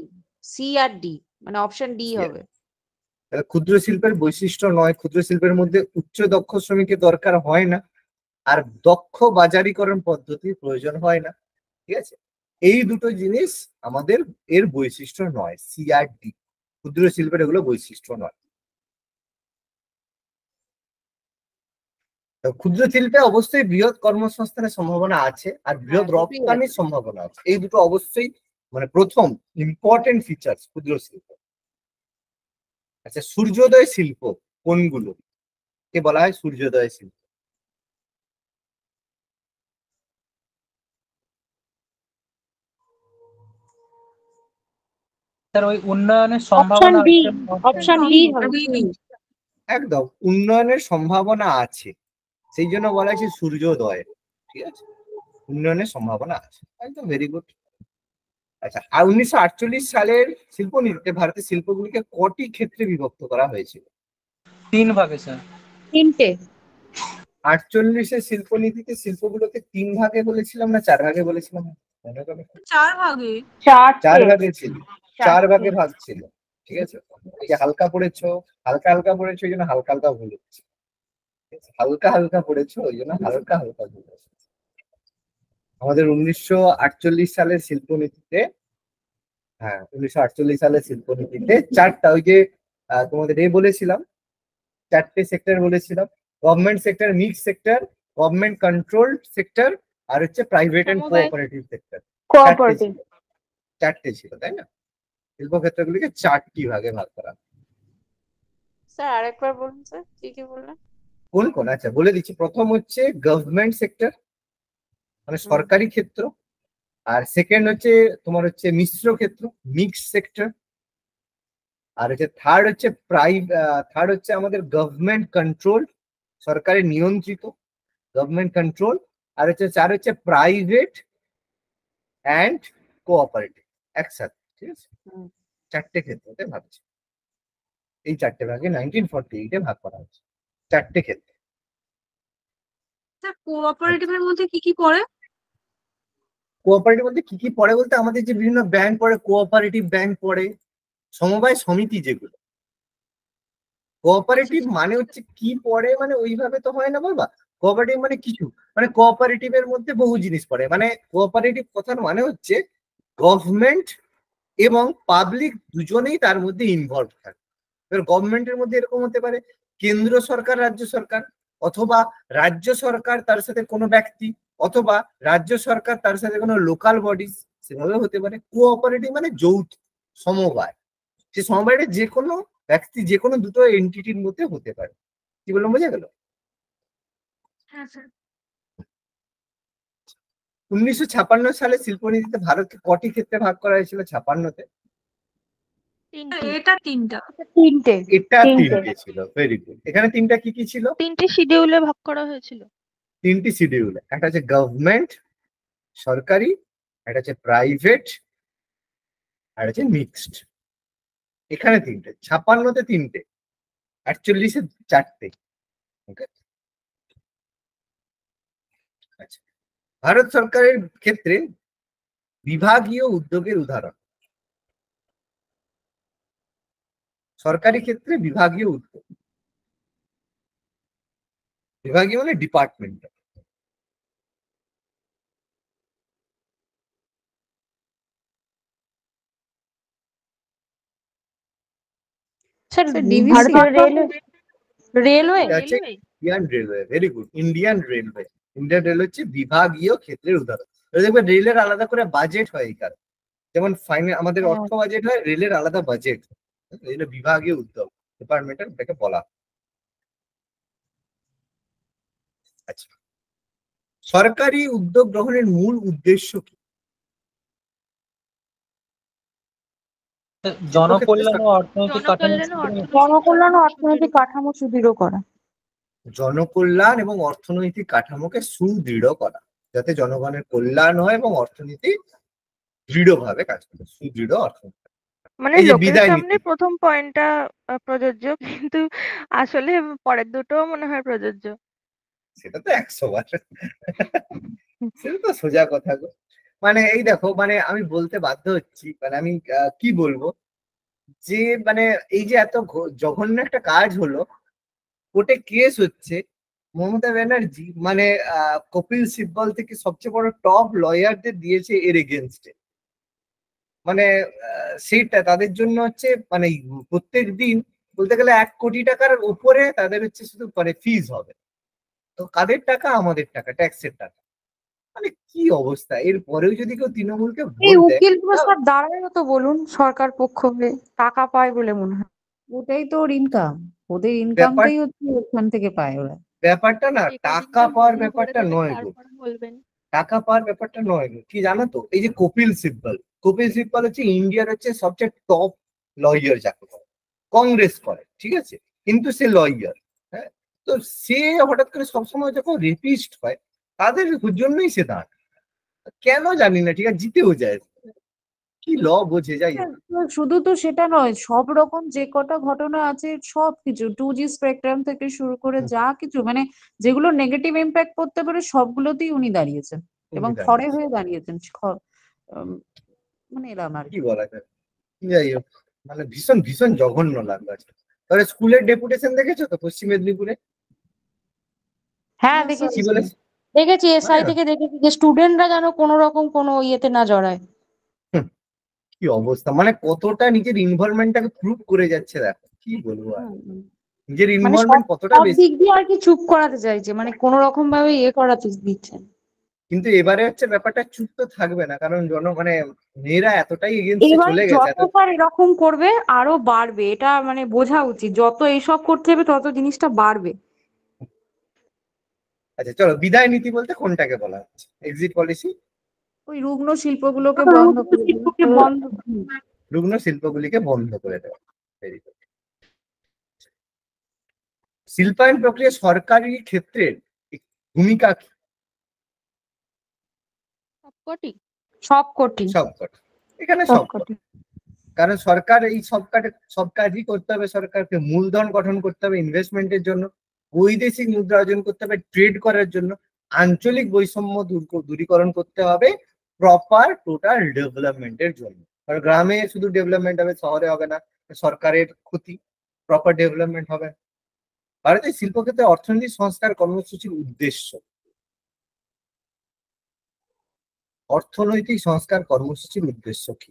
সি আর ডি, মানে অপশন ডি হবে। তাহলে ক্ষুদ্র শিল্পের বৈশিষ্ট্য নয়, ক্ষুদ্র শিল্পের মধ্যে উচ্চ দক্ষ শ্রমিকের দরকার হয় না, আর দক্ষ বাজারিকরণ পদ্ধতির প্রয়োজন হয় না, ঠিক আছে। এই দুটো জিনিস আমাদের এর বৈশিষ্ট্য নয়, সি আর ডি, ক্ষুদ্র শিল্পের এগুলো বৈশিষ্ট্য নয়। তো ক্ষুদ্র শিল্পে অবশ্যই বৃহৎ কর্মসংস্থানের সম্ভাবনা আছে, আর বৃহৎ দুটোই রপ্তানির সম্ভাবনা আছে, এই দুটো অবশ্যই মানে প্রথম ইম্পর্টেন্ট ফিচার্স ক্ষুদ্র শিল্প। আচ্ছা, সূর্যোদয় শিল্প কোনগুলো কে বলা হয় সূর্যোদয় শিল্প? স্যার ওই উন্নয়নের অপশন সম্ভাবনা ডি, আছে। অপশন ডি হবে। একদম উন্নয়নের সম্ভাবনা আছে, সেই জন্য বলা হয়েছে সূর্যোদয়। ঠিক আছে, উন্নয়নের সম্ভাবনা আছে, একদম ভেরি গুড। আচ্ছা, আর 1948 সালের শিল্পনীতিতে ভারতের শিল্পগুলিকে কটি ক্ষেত্রে বিভক্ত করা হয়েছিল? 3 ভাগে স্যার। 3টে। 48-এর শিল্পনীতিতে শিল্পগুলোকে 3 ভাগে বলেছিলাম না 4 ভাগে বলেছিলাম? মনে করো। 4 ভাগে। 4 ভাগে ছিল, 4 ভাগে চারটে। ভাগ ছিল। ঠিক আছে, এই যে হালকা পড়েছো, হালকা হালকা পড়েছো ওই জন্য হালকা হালকা ভুল হচ্ছে, হালকা হালকা পড়েছো ওই জন্য হালকা হালকা ভুল হচ্ছে। আমাদের 1948 সালের শিল্পনীতিতে, হ্যাঁ 1948 সালের শিল্পনীতিতে 4টা, ওই যে তোমাদের বলেছিলাম 4টে সেক্টর বলেছিলাম, government sector, mix sector, government control sector, আর হচ্ছে private and cooperative sector. Cooperative. 4টে ছিল, তাই না? শিল্পক্ষেত্রগুলিকে 4টি ভাগে ভাগ করা। স্যার আরেকবার বলুন স্যার, কি কি বললেন? কোন কোন? আচ্ছা বলে দিচ্ছি। প্রথম হচ্ছে গভর্নমেন্ট সেক্টর, মানে সরকারি ক্ষেত্র। আর সেকেন্ড হচ্ছে তোমার হচ্ছে মিশ্র ক্ষেত্র, মিক্স সেক্টর। আর হচ্ছে থার্ড হচ্ছে আমাদের গভর্নমেন্ট কন্ট্রোল, সরকারের নিয়ন্ত্রিত, গভর্নমেন্ট কন্ট্রোল। আর হচ্ছে 4 হচ্ছে প্রাইভেট অ্যান্ড কোঅপারেটিভ, একসাথে। ঠিক আছে, 4টে ক্ষেত্রতে ভাবছি, এই 4টে ভাগে 1948-এ ভাগ করা হচ্ছে, 4টে ক্ষেত্রে। স্যার কোঅপারেটিভের মধ্যে কি কি পড়ে? কোঅপারেটিভ বলতে কি কি পড়ে বলতে আমাদের যে বিভিন্ন ব্যাংক পড়ে, কোঅপারেটিভ ব্যাংক পড়ে, সমবায় সমিতি যেগুলো। কোঅপারেটিভ মানে হচ্ছে কি পড়ে, মানে ওইভাবে তো হয় না বাবা। কোঅপারেটিভ মানে কিছু, মানে কোঅপারেটিভের মধ্যে বহু জিনিস পড়ে। মানে কোঅপারেটিভ কথার মানে হচ্ছে গভর্নমেন্ট এবং পাবলিক দুজনেই তার মধ্যে ইনভলভ থাকে। এবার গভর্নমেন্টের মধ্যে এরকম হতে পারে কেন্দ্র সরকার, রাজ্য সরকার, অথবা রাজ্য সরকার তার সাথে কোনো ব্যক্তি, অথবা রাজ্য সরকার তার সাথে কোনো লোকাল বডিজ, সেভাবে হতে পারে। কোঅপারেটিভ মানে যৌথ, সমবায়। সে সমবায়টা যে কোনো ব্যক্তি, যে কোনো দুটো এন্টিটির মধ্যে হতে পারে। কি বললাম, বোঝা গেল? হ্যাঁ স্যার। 1956 সালে শিল্পনীতিতে ভারতকে কটি ক্ষেত্রে ভাগ করা হয়েছিল? 56-তে এটা 3টা। 3টে। এটা 3টে। 3টে ছিল, ভেরি গুড। এখানে 3টা কি কি ছিল? 3টে শিডিউলে ভাগ করা হয়েছিল। 3টি শিডিউল, একটা হচ্ছে গভর্নমেন্ট সরকারি, একটা হচ্ছে প্রাইভেট, আর হচ্ছে মিক্সড। এখানে 3টে, 56-তে 3টে, 48-এ 4টে। ওকে, আচ্ছা। ভারত সরকারের ক্ষেত্রে বিভাগীয় উদ্যোগের উদাহরণ। সরকারি ক্ষেত্রে বিভাগীয় উদ্যোগ, বিভাগীয় মানে ডিপার্টমেন্ট। Sir sir DVC. ভারতীয় রেলওয়ে। রেলওয়ে। আছে Indian railway, very good, Indian railway. Indian rail হচ্ছে বিভাগীয় ক্ষেত্রের উদাহরণ। দেখবে রেলের আলাদা করে বাজেট হয়, এই কারণে। যেমন আমাদের অর্থ বাজেট হয়, রেলের আলাদা বাজেট, এটা বিভাগীয় উদ্যোগ, ডিপার্টমেন্টাল এটাকে বলা। আচ্ছা, সরকারি উদ্যোগ গ্রহণের মূল উদ্দেশ্য কি? জনকল্যাণ ও অর্থনৈতিক কাঠামো জনকল্যাণ ও অর্থনৈতিক কাঠামো সুদৃঢ় করা। জনকল্যাণ এবং অর্থনৈতিক কাঠামোকে সুদৃঢ় করা, যাতে জনগণের কল্যাণ হয় এবং অর্থনীতি দৃঢ়ভাবে কাজ করে, সুদৃঢ় অর্থনীতি। মানে এই যে লোকের বিদায় সামনে নীতি, প্রথম পয়েন্টটা প্রযোজ্য, কিন্তু আসলে পরের দুটো মনে হয় প্রযোজ্য। সেটা তো 100 বার, সেটা তো সোজা কথা গো। মানে এই দেখো, মানে আমি বলতে বাধ্য হচ্ছি, মানে আমি কি বলবো, যে মানে এই যে এত জঘন্য একটা কাজ হলো, কোর্টে কেস হচ্ছে, মমতা ব্যানার্জি মানে কপিল সিব্বল থেকে সবচেয়ে বড় টপ লয়ারদের দিয়েছে এর এগেনস্টে। মানে সেইটা তাদের জন্য হচ্ছে, মানে প্রত্যেক দিন বলতে গেলে 1 কোটি টাকার উপরে তাদের হচ্ছে শুধু মানে ফিজ হবে। তো কাদের টাকা? আমাদের টাকা, ট্যাক্সের টাকা। মানে কি অবস্থা! এর পরেও যদি কেউ তৃণমূলকে এই ভোট দেয়, উকিল প্রসাদ দাঁড়ায়ও তো বলুন সরকার পক্ষ হয়ে, টাকা পায় বলে মনে হয়। ওটাই তো ওর ইনকাম, ওদের ব্যাপার ইনকামটাই হচ্ছে ওখান থেকে পায় ওরা। ব্যাপারটা না টাকা পাওয়ার ব্যাপারটা নয় গো, টাকা পাওয়ার ব্যাপারটা নয় গো। কি জানো তো, এই যে কপিল সিব্বল, কপিল সিব্বল হচ্ছে ইন্ডিয়ার হচ্ছে সবচেয়ে টপ লয়ার যাকে বলে, কংগ্রেস করে, ঠিক আছে, কিন্তু সে লয়ার। হ্যাঁ, তো সে হঠাৎ করে সবসময় যখন রেপিস্ট হয় তাদের জন্যই সে দাঁড়, কেন জানি না, ঠিক আছে, জিতেও যায়, কি ল বোঝে, যাই হোক। শুধু তো সেটা নয়, সব রকম যে কটা ঘটনা আছে সবকিছু 2G স্পেকট্রাম থেকে শুরু করে যা কিছু মানে যেগুলো নেগেটিভ ইম্প্যাক্ট করতে পারে সবগুলোতেই উনি দাঁড়িয়েছেন এবং খড়ে হয়ে দাঁড়িয়েছেন। মানে এরকম আর কি বলা যায়, যাই হোক, মানে ভীষণ ভীষণ জঘন্য লাগলো আজকে। তাহলে স্কুলের ডেপুটেশন দেখেছো তো পশ্চিম মেদিনীপুরে? হ্যাঁ কি দেখেছি বলে? দেখেছি এসআই মানে থেকে দেখেছি যে স্টুডেন্টরা যেন কোনো রকম কোনো ইয়েতে না জড়ায়। কি অবস্থা, মানে কতটা নিজের ইনভলভমেন্টটাকে প্রুভ করে যাচ্ছে, দেখো কি বলবো আর, নিজের মানে ইনভলভমেন্ট কতটা সব বেশি। দিক দিয়ে আর কি চুপ করাতে চাইছে, মানে কোনো রকম ভাবে ইয়ে করাতে দিচ্ছেন। কিন্তু এবারে হচ্ছে ব্যাপারটা চুপ তো থাকবে না, কারণ মানে মেয়েরা এতটাই এগেন্সটে এবার চলে যত গেছে। স্যার এরকম করবে আরো বাড়বে, এটা মানে বোঝা উচিত, যত এইসব করতে হবে তত জিনিসটা বাড়বে। আচ্ছা চলো, বিদায় নীতি বলতে কোনটাকে বলা হচ্ছে? এক্সিট পলিসি, ওই রুগ্ন শিল্পগুলোকে বন্ধ করে দিল। শিল্পকে বন্ধ। রুগ্ন শিল্পগুলিকে বন্ধ করে দেওয়া। Very good. শিল্পায়ন প্রক্রিয়া সরকারি ক্ষেত্রের ভূমিকা কি? সবকটি সবকটি সবকটা, এখানে সবকটা, কারণ সরকার এই সব কাজই করতে হবে, সরকারকে মূলধন গঠন করতে হবে ইনভেস্টমেন্টের জন্য, বৈদেশিক মুদ্রা অর্জন করতে হবে ট্রেড করার জন্য, আঞ্চলিক বৈষম্য দূরীকরণ করতে হবে প্রপার টোটাল ডেভেলপমেন্টের জন্য। কারণ গ্রামে শুধু ডেভেলপমেন্ট হবে, শহরে হবে না, সরকারের ক্ষতি, প্রপার ডেভেলপমেন্ট হবে। ভারতের শিল্পক্ষেত্রে অর্থনৈতিক সংস্কার কর্মসূচির উদ্দেশ্য, অর্থনৈতিক সংস্কার কর্মসূচির উদ্দেশ্য কি?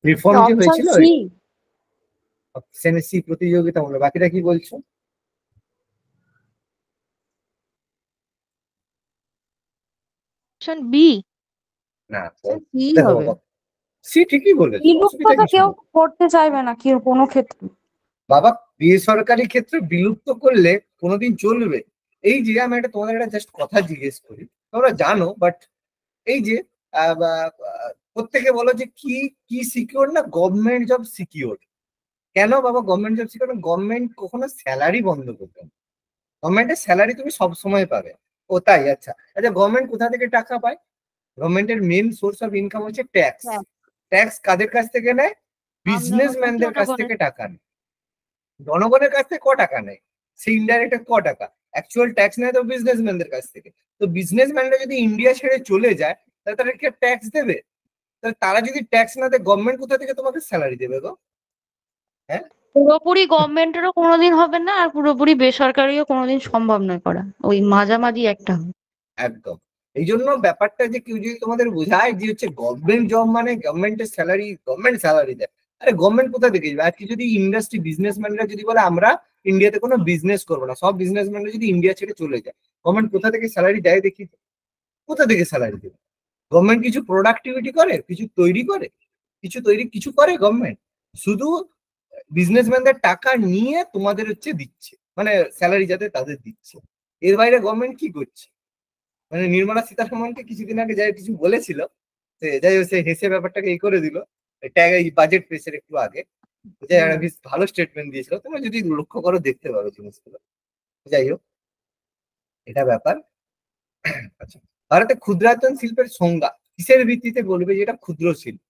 রিফর্ম যে হয়েছিল সি প্রতিযোগিতামূলক, বাকিটা কি বলছো? Option B. না, কি দেখো হবে? বাবা, সি ঠিকই বলেছো, বিলুপ্ত অসুবিধা তো কিছু কেউ নেই। করতে চাইবে না কি কোনো ক্ষেত্রে। বাবা, বেসরকারি ক্ষেত্রে বিলুপ্ত করলে কোনোদিন চলবে? এই যে আমি তোমাদের একটা জাস্ট কথা জিজ্ঞেস করি, তোমরা জানো, বাট এই যে প্রত্যেকে বলো যে কি কি সিকিউর না, গভর্নমেন্ট জব সিকিউর। কেন বাবা গভর্নমেন্ট জব সিকিউর? গভর্নমেন্ট কখনো স্যালারি বন্ধ করবে না, গভর্নমেন্টের স্যালারি তুমি সব সময় পাবে। ও তাই? আচ্ছা আচ্ছা, গভর্নমেন্ট কোথা থেকে টাকা পায়? গভর্নমেন্টের মেন সোর্স অফ ইনকাম হচ্ছে ট্যাক্স। ট্যাক্স কাদের কাছ থেকে নেয়? বিজনেসম্যানদের কাছ থেকে টাকা নেয়। জনগণের কাছ থেকে ক টাকা নেয়? সে ইনডাইরেক্ট ক টাকা, অ্যাকচুয়াল ট্যাক্স নেয় তো বিজনেসম্যানদের কাছ থেকে। তো বিজনেসম্যানরা যদি ইন্ডিয়া ছেড়ে চলে যায় তাহলে তারা কি ট্যাক্স দেবে? তাহলে তারা যদি ট্যাক্স না দেয়, গভর্নমেন্ট কোথা থেকে তোমাকে স্যালারি দেবে গো? হ্যাঁ, পুরোপুরি গভর্নমেন্টেরও কোনোদিন হবে না, আর পুরোপুরি বেসরকারিও কোনোদিন সম্ভব নয় করা, ওই মাঝামাঝি একটা হবে। একদম। এই জন্য ব্যাপারটা যে কেউ যদি তোমাদের বোঝায় যে হচ্ছে গভর্নমেন্ট জব মানে গভর্নমেন্টের স্যালারি, গভর্নমেন্ট স্যালারি দেয়, আরে গভর্নমেন্ট কোথা থেকে যাবে? আজকে যদি ইন্ডাস্ট্রি বিজনেসম্যানরা যদি বলে আমরা ইন্ডিয়াতে কোনো বিজনেস করবো না, সব বিজনেসম্যানরা যদি ইন্ডিয়া ছেড়ে চলে যায়, গভর্নমেন্ট কোথা থেকে স্যালারি দেয় দেখি? কোথা থেকে স্যালারি দেবে? গভর্নমেন্ট কিছু প্রোডাক্টিভিটি করে, কিছু তৈরি করে, কিছু করে গভর্নমেন্ট? শুধু বিজনেসম্যানদের টাকা নিয়ে তোমাদের হচ্ছে দিচ্ছে, মানে স্যালারি যাতে তাদের দিচ্ছে। এর বাইরে গভর্নমেন্ট কি করছে? মানে নির্মলা সীতারামনকে কিছুদিন আগে যাই কিছু বলেছিল, যাই হোক সে হেসে ব্যাপারটাকে এই করে দিল, এই বাজেট প্রেসের একটু আগে যে একটা বেশ ভালো স্টেটমেন্ট দিয়েছিল, তোমরা যদি লক্ষ্য করো দেখতে পাবে জিনিসগুলো। যাই হোক, এটা ব্যাপার। আচ্ছা, ভারতে ক্ষুদ্রায়তন শিল্পের সংজ্ঞা কিসের ভিত্তিতে বলবে যেটা ক্ষুদ্র শিল্প?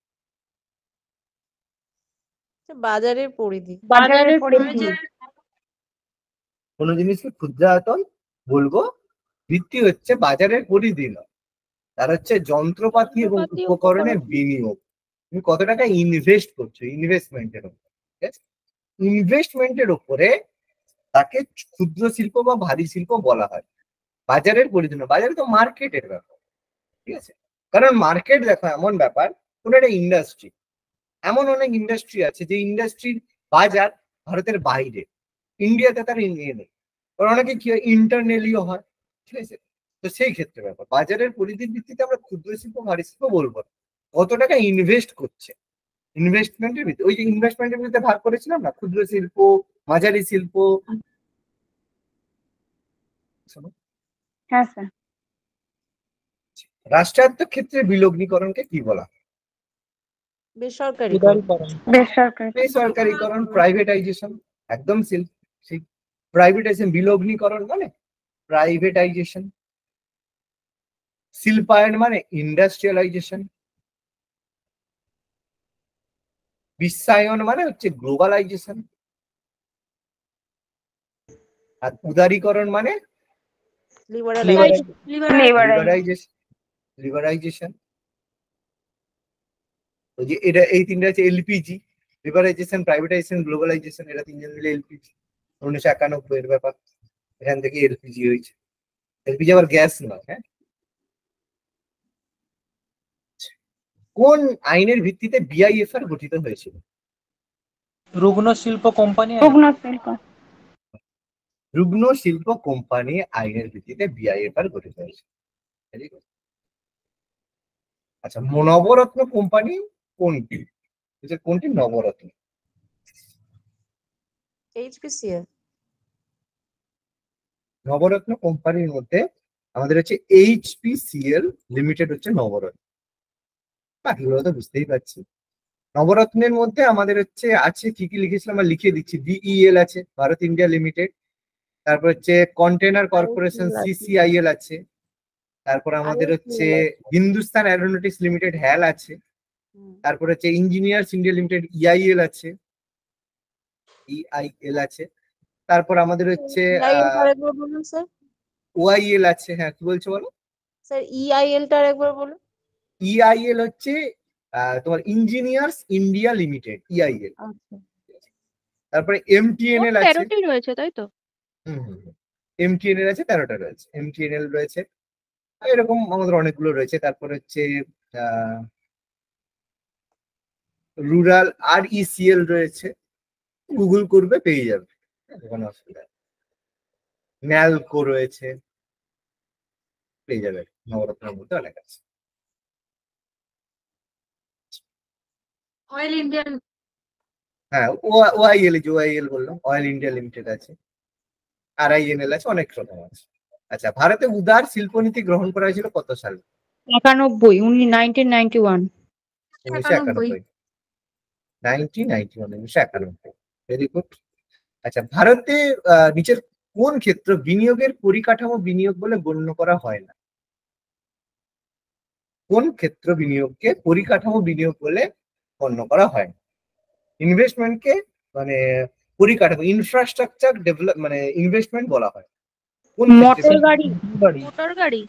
বাজারের পরিধি। বাজারের পরিধি। কোনো জিনিসকে ক্ষুদ্রায়তন বলবো, ভিত্তি হচ্ছে বাজারের পরিধি নয়, তার হচ্ছে যন্ত্রপাতি এবং উপকরণের বিনিয়োগ। তুমি কত টাকা ইনভেস্ট করছো, ইনভেস্টমেন্টের উপর, ঠিক আছে? ইনভেস্টমেন্টের উপরে তাকে ক্ষুদ্র শিল্প বা ভারী শিল্প বলা হয়। বাজারের পরিধি নয়, বাজারে তো মার্কেটের ব্যাপার, ঠিক আছে? কারণ মার্কেট দেখো এমন ব্যাপার, কোন একটা ইন্ডাস্ট্রি, এমন অনেক ইন্ডাস্ট্রি আছে যে ইন্ডাস্ট্রির বাজার ভারতের বাইরে, ইন্ডিয়াতে তার নিয়ে নেই, কারণ অনেকে কি হয় ইন্টারনালিও হয়, ঠিক আছে? তো সেই ক্ষেত্রে ব্যাপার বাজারের পরিধির ভিত্তিতে আমরা ক্ষুদ্র শিল্প ভারী শিল্প বলবো না, কত টাকা ইনভেস্ট করছে, ইনভেস্টমেন্টের ভিত্তি। ওই যে ইনভেস্টমেন্টের ভিত্তিতে ভাগ করেছিলাম না, ক্ষুদ্র শিল্প, মাঝারি শিল্প। হ্যাঁ স্যার। রাষ্ট্রায়ত্ত ক্ষেত্রে বিলগ্নীকরণকে কি বলা হয়? বেসরকারি উদারীকরণ। বেসরকারি বেসরকারীকরণ, প্রাইভেটাইজেশন, একদম ঠিক। প্রাইভেটাইজেশন, বিলগ্নীকরণ মানে প্রাইভেটাইজেশন। শিল্পায়ন মানে ইন্ডাস্ট্রিয়ালাইজেশন। বিশ্বায়ন মানে হচ্ছে গ্লোবালাইজেশন। আর উদারীকরণ মানে লিবারাইজেশন। ওই যে এটা, এই তিনটা হচ্ছে এলপিজি, লিবারাইজেশন, প্রাইভেটাইজেশন, গ্লোবালাইজেশন, এটা তিনজন মিলে এলপিজি। 1991 এর ব্যাপার, এখান থেকে এলপিজি হয়েছে। এলপিজি আবার গ্যাস নয়। হ্যাঁ, কোন আইনের ভিত্তিতে বিআইএফআর গঠিত হয়েছিল? রুগ্ন শিল্প কোম্পানি আইন। রুগ্ন শিল্প। রুগ্ন শিল্প কোম্পানি আইনের ভিত্তিতে বিআইএফআর গঠিত হয়েছে। Very good. আচ্ছা, নবরত্ন কোম্পানি কোনটি? কোনটি নবরত্ন? HPCL। নবরত্ন কোম্পানির মধ্যে আমাদের হচ্ছে HPCL লিমিটেড হচ্ছে নবরত্ন। বাকিগুলো তো বুঝতেই পারছি। নবরত্নের মধ্যে আমাদের হচ্ছে আছে কি কি লিখেছিলাম, আমরা লিখে দিচ্ছি। BEL আছে, ভারত ইন্ডিয়া লিমিটেড। তারপর হচ্ছে কন্টেনার কর্পোরেশন CCIL আছে। তারপর আমাদের হচ্ছে হিন্দুস্তান অ্যারোনটিক্স লিমিটেড HAL আছে। তারপর হচ্ছে ইঞ্জিনিয়ার্স ইন্ডিয়া লিমিটেড EIL আছে, EIL আছে। তারপর আমাদের হচ্ছে বলুন স্যার। OIL আছে। হ্যাঁ, কি বলছো বলো? স্যার EIL টা আরেকবার বলুন। EIL হচ্ছে তোমার ইঞ্জিনিয়ার্স ইন্ডিয়া লিমিটেড, EIL। আচ্ছা। তারপরে MTNL আছে। 13টি রয়েছে তাই তো? MTNL আছে, 13টা রয়েছে। MTNL রয়েছে, এরকম আমাদের অনেকগুলো রয়েছে। তারপর হচ্ছে রুরাল RECL রয়েছে, গুগল করবে পেয়ে যাবে, কোনো অসুবিধা নেই। ন্যালকো রয়েছে, পেয়ে যাবে। নবরত্নের মধ্যে অনেক আছে। Oil Indian. হ্যাঁ, OIL, যে OIL বললাম, অয়েল ইন্ডিয়া লিমিটেড আছে, RINL আছে, অনেক রকম আছে। আচ্ছা, ভারতে উদার শিল্পনীতি গ্রহণ করা হয়েছিল কত সালে? 1991। 1991। 1991। Very good. আচ্ছা, ভারতে নিচের কোন ক্ষেত্র বিনিয়োগের পরিকাঠামো বিনিয়োগ বলে গণ্য করা হয় না? কোন ক্ষেত্র বিনিয়োগকে পরিকাঠামো বিনিয়োগ বলে গণ্য করা হয় না? ইনভেস্টমেন্টকে মানে পরিকাঠামো, ইনফ্রাস্ট্রাকচার ডেভেলপ মানে ইনভেস্টমেন্ট বলা হয়। কোন মোটর গাড়ি। মোটর গাড়ি।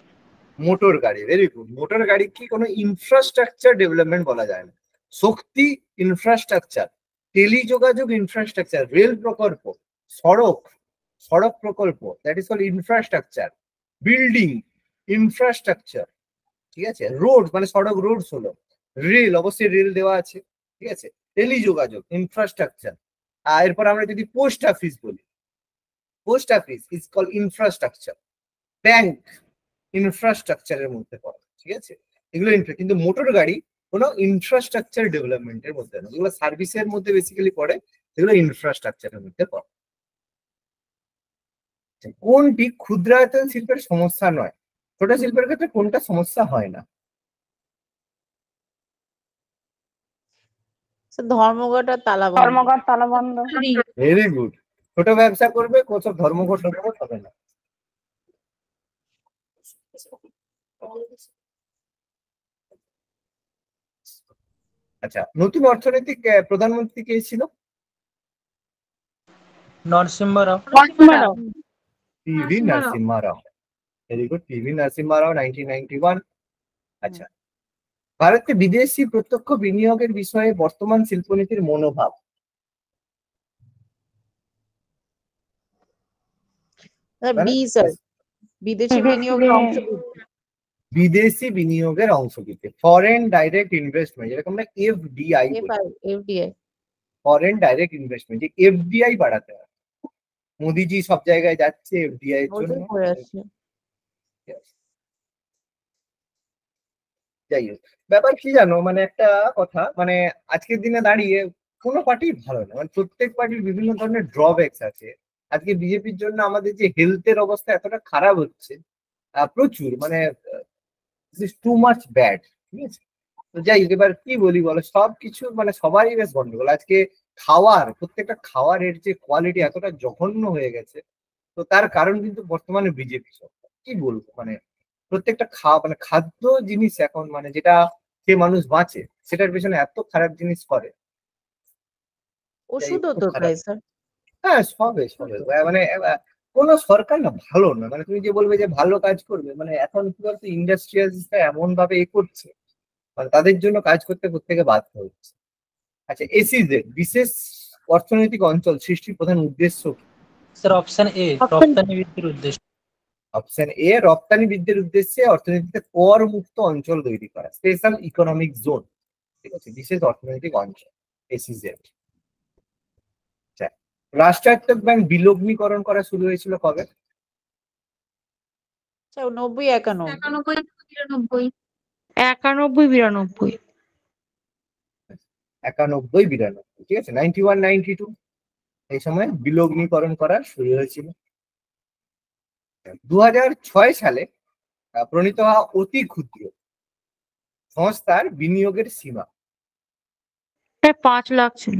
মোটর গাড়ি। Very good. মোটর গাড়ি কি কোনো ইনফ্রাস্ট্রাকচার ডেভেলপমেন্ট বলা যায় না। শক্তি ইনফ্রাস্ট্রাকচার, টেলিযোগাযোগ ইনফ্রাস্ট্রাকচার, রেল প্রকল্প, সড়ক প্রকল্প, that is called infrastructure. Building infrastructure, ঠিক আছে। রোড মানে সড়ক, রোডস হলো। রেল, অবশ্যই রেল দেওয়া আছে, ঠিক আছে। টেলিযোগাযোগ ইনফ্রাস্ট্রাকচার। আর এরপর আমরা যদি পোস্ট অফিস বলি, post office is called infrastructure. Bank ইনফ্রাস্ট্রাকচারের মধ্যে পড়ে, ঠিক আছে। এগুলো কিন্তু মোটর গাড়ি কোনো ইনফ্রাস্ট্রাকচার ডেভেলপমেন্টের মধ্যে না, এগুলো সার্ভিসের মধ্যে বেসিক্যালি পড়ে, এগুলো ইনফ্রাস্ট্রাকচারের মধ্যে পড়ে। কোনটি ক্ষুদ্রায়তন শিল্পের সমস্যা নয়? ছোট শিল্পের ক্ষেত্রে কোনটা সমস্যা হয় না? ধর্মঘট আর তালাবন্ধ। Very good. ছোট ব্যবসা করবে, কোথাও ধর্মঘট হবে না। আচ্ছা, নতুন অর্থনৈতিক প্রধানমন্ত্রী কে ছিল? Narasimha Rao. PV Narasimha Rao. Very good. PV Narasimha Rao, 1991। আচ্ছা, ভারতে বিদেশি প্রত্যক্ষ বিনিয়োগের বিষয়ে বর্তমান শিল্পনীতির মনোভাব? বিদেশি বিনিয়োগের অংশ। বিদেশি বিনিয়োগের অংশ দিতে ফরেন ডাইরেক্ট ইনভেস্টমেন্ট, যেরকম আমরা FDI বলি, ফরেন ডাইরেক্ট ইনভেস্টমেন্ট, যে FDI বাড়াতে হবে। মোদিজি সব জায়গায় যাচ্ছে FDI এর জন্য। যাই হোক, ব্যাপার কি জানো, মানে একটা কথা, মানে আজকের দিনে দাঁড়িয়ে কোনো পার্টি ভালো না, মানে প্রত্যেক পার্টির বিভিন্ন ধরনের ড্রব্যাকস আছে। আজকে বিজেপির জন্য আমাদের যে হেলথের অবস্থা এতটা খারাপ হচ্ছে, প্রচুর, মানে this is too much bad, ঠিক আছে? তো যাই হোক, এবার কি বলি বলো, সবকিছু মানে সবারই বেশ গন্ডগোল আজকে। প্রত্যেকটা খাওয়ারের যে কোয়ালিটি এতটা জঘন্য হয়ে গেছে, তো তার কারণ কিন্তু বর্তমানে বিজেপি সরকার। কি বলবো, মানে প্রত্যেকটা মানে খাদ্য জিনিস এখন মানে যেটা খেয়ে মানুষ বাঁচে, সেটার পেছনে এত খারাপ জিনিস করে। যাই হোক, ওষুধও খুব তো খারাপ। তাই স্যার। হ্যাঁ, সবে সবে মানে কোনো সরকার না ভালো না, মানে তুমি যে বলবে যে ভালো কাজ করবে, মানে এখন কি বলতো, ইন্ডাস্ট্রিয়ালিস্টরা এমন ভাবে করছে, মানে তাদের জন্য কাজ করতে প্রত্যেকে বাধ্য হচ্ছে। আচ্ছা, এসইজেড বিশেষ অর্থনৈতিক অঞ্চল সৃষ্টির প্রধান উদ্দেশ্য কি? স্যার অপশন এ, Option- রপ্তানি বৃদ্ধির উদ্দেশ্য। অপশন এ, রপ্তানি বৃদ্ধির উদ্দেশ্যে অর্থনীতিতে কর মুক্ত অঞ্চল তৈরি করা, স্পেশাল ইকোনমিক জোন, ঠিক আছে, বিশেষ অর্থনৈতিক অঞ্চল, এসইজেড। রাষ্ট্রায়ত্ত ব্যাংক বিলগ্নীকরণ করা শুরু হয়েছিল কবে? 90-91। 91-92। 91-92। 91-92, ঠিক আছে, 91-92 এই সময় বিলগ্নীকরণ করা শুরু হয়েছিল। 2006 সালে প্রণীত হওয়া অতি ক্ষুদ্র সংস্থার বিনিয়োগের সীমা। প্রায় 5 লাখ ছিল।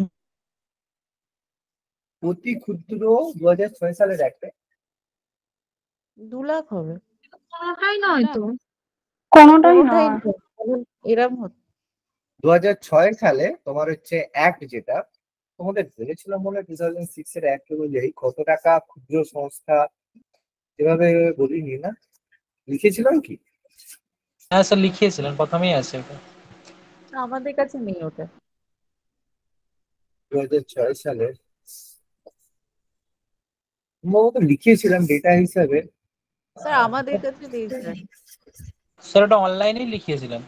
অতি ক্ষুদ্র 2006 সালের একটা 2 লাখ হবে। কোনোটাই নয় তো। কোনোটাই কোনোটাই নয়। না, এরম হতো। 2006 সালে তোমার হচ্ছে অ্যাক্ট, যেটা তোমাদের বলেছিলাম মনে হয় 2006 এর অ্যাক্ট অনুযায়ী কত টাকা ক্ষুদ্র সংস্থা, এভাবে বলিনি না, লিখেছিলাম কি? হ্যাঁ স্যার লিখিয়েছিলেন, প্রথমেই আছে ওটা। আমাদের কাছে নেই ওটা। 2006 সালে সম্ভবত লিখিয়েছিলাম ডেটা হিসাবে। স্যার আমাদের কাছে নেই স্যার। স্যার ওটা অনলাইনেই লিখিয়েছিলেন।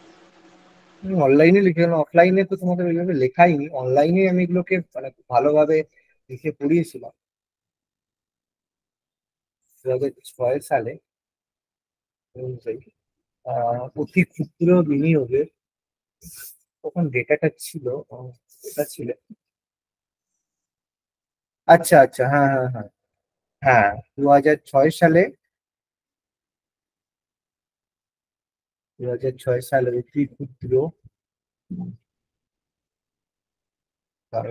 অনলাইনে লিখেছিলাম, অফলাইনে তো তোমাদের ওইভাবে লেখাইনি, অনলাইনে আমি এগুলোকে মানে খুব ভালোভাবে লিখে পড়িয়েছিলাম। 2006 সালে অনুযায়ী অতি ক্ষুদ্র বিনিয়োগের তখন ডেটাটা ছিল, এটা ছিল, আচ্ছা আচ্ছা, হ্যাঁ হ্যাঁ হ্যাঁ হ্যাঁ, 2006 সালে 2006 সালে অতি ক্ষুদ্র,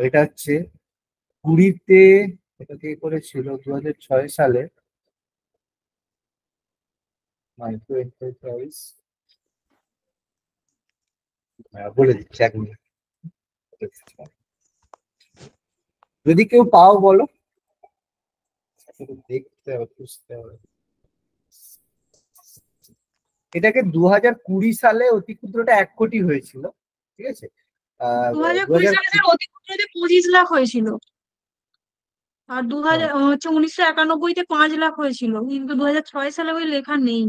এটা হচ্ছে 20-তে, এটা কে করেছিল 2006 সালে, মাইক্রো এন্টারপ্রাইজ, বলে দিচ্ছি 1 মিনিট, যদি কেউ পাও বলো, দেখতে হবে, বুঝতে হবে। এটাকে 2020 সালে অতি ক্ষুদ্রটা 1 কোটি হয়েছিল, ঠিক আছে। 2020 সালে স্যার অতি ক্ষুদ্রতে 25 লাখ হয়েছিল। আর 1991-তে 5 লাখ হয়েছিল, কিন্তু 2006 সালে ওই লেখা নেই।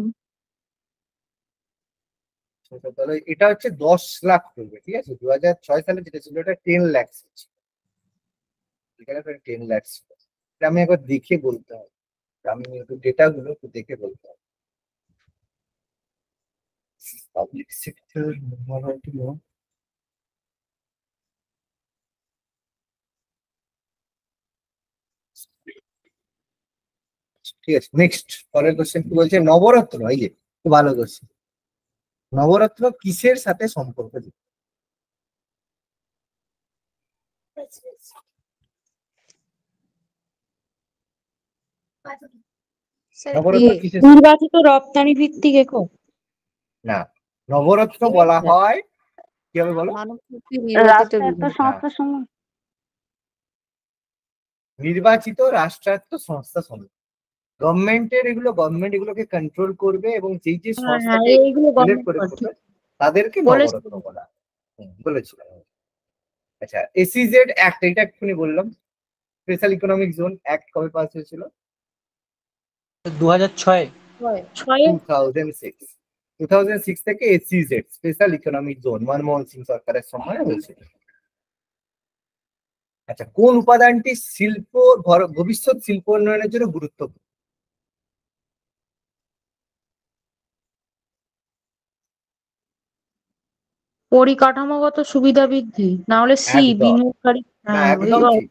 তাহলে এটা হচ্ছে 10 লাখ করবে, ঠিক আছে। 2006 সালে যেটা ছিল এটা 10 লাখ ছিল, এখানে 10 লাখ ছিল। এটা আমি একবার দেখে বলতে হবে, আমি একটু ডেটা গুলো একটু দেখে বলতে হবে। পাবলিক সেক্টর ঠিক আছে। নেক্সট পরের কোশ্চেন কি বলছে, নবরত্ন, এই যে খুব ভালো কোশ্চেন, নবরত্ন কিসের সাথে সম্পর্কিত? স্যার নবরত্ন এ কিসের? নির্বাচিত রপ্তানি ভিত্তিক একক। না, নবরত্ন বলা হয় কি হবে বলো? মানব শক্তি নির্বাচিত রাষ্ট্রায়ত্ত বিভাগ। সংস্থার সময় নির্বাচিত রাষ্ট্রায়ত্ত সংস্থা সমূহ, গভর্নমেন্টের এগুলো, গভর্নমেন্ট এগুলোকে কন্ট্রোল করবে এবং যেই যে হ্যাঁ হ্যাঁ, সংস্থাকে এইগুলো সিলেক্ট গভর্নমেন্ট করে করে, করবে তাদেরকে বলেছে। নবরত্ন বলা হয়। বলেছিলাম। আচ্ছা, এসইজেড অ্যাক্ট, এটা এক্ষুনি বললাম, স্পেশাল ইকোনমিক জোন অ্যাক্ট কবে পাস হয়েছিল? 2006। 2006 থেকে SEZ special economic zone Manmohan Singh সরকারের সময় হয়েছিল। আচ্ছা, কোন উপাদানটি ভবিষ্যৎ শিল্প উন্নয়নের জন্য গুরুত্বপূর্ণ? পরিকাঠামোগত সুবিধা বৃদ্ধি, না হলে একদম। বিনিয়োগকারী। না, হ্যাঁ একদম ঠিক।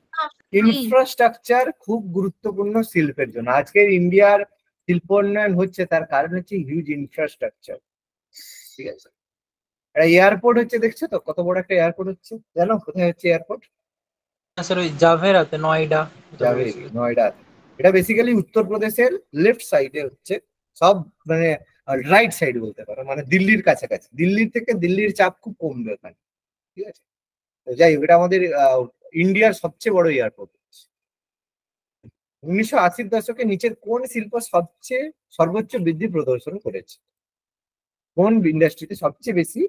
ইনফ্রাস্ট্রাকচার খুব গুরুত্বপূর্ণ শিল্পের জন্য। আজকের ইন্ডিয়ার শিল্প উন্নয়ন হচ্ছে, তার কারণ হচ্ছে হিউজ ইনফ্রাস্ট্রাকচার। ঠিক আছে। একটা এয়ারপোর্ট হচ্ছে, দেখছো তো কত বড় একটা এয়ারপোর্ট হচ্ছে, জানো কোথায় হচ্ছে এয়ারপোর্ট? স্যার ওই জাভেরাতে, নয়ডা। যাবে নয়ডা। এটা বেসিক্যালি উত্তরপ্রদেশের লেফট সাইডে হচ্ছে, সব মানে রাইট সাইড বলতে পারো, মানে দিল্লির কাছাকাছি। দিল্লির থেকে দিল্লির চাপ খুব কমবে ওখানে, ঠিক আছে। তো যাই হোক, এটা আমাদের ইন্ডিয়ার সবচেয়ে বড় এয়ারপোর্ট। 1980-র দশকে নিচের কোন শিল্প সর্বোচ্চ বৃদ্ধি প্রদর্শন করেছে? কোন ইন্ডাস্ট্রিতে সবচেয়ে বেশি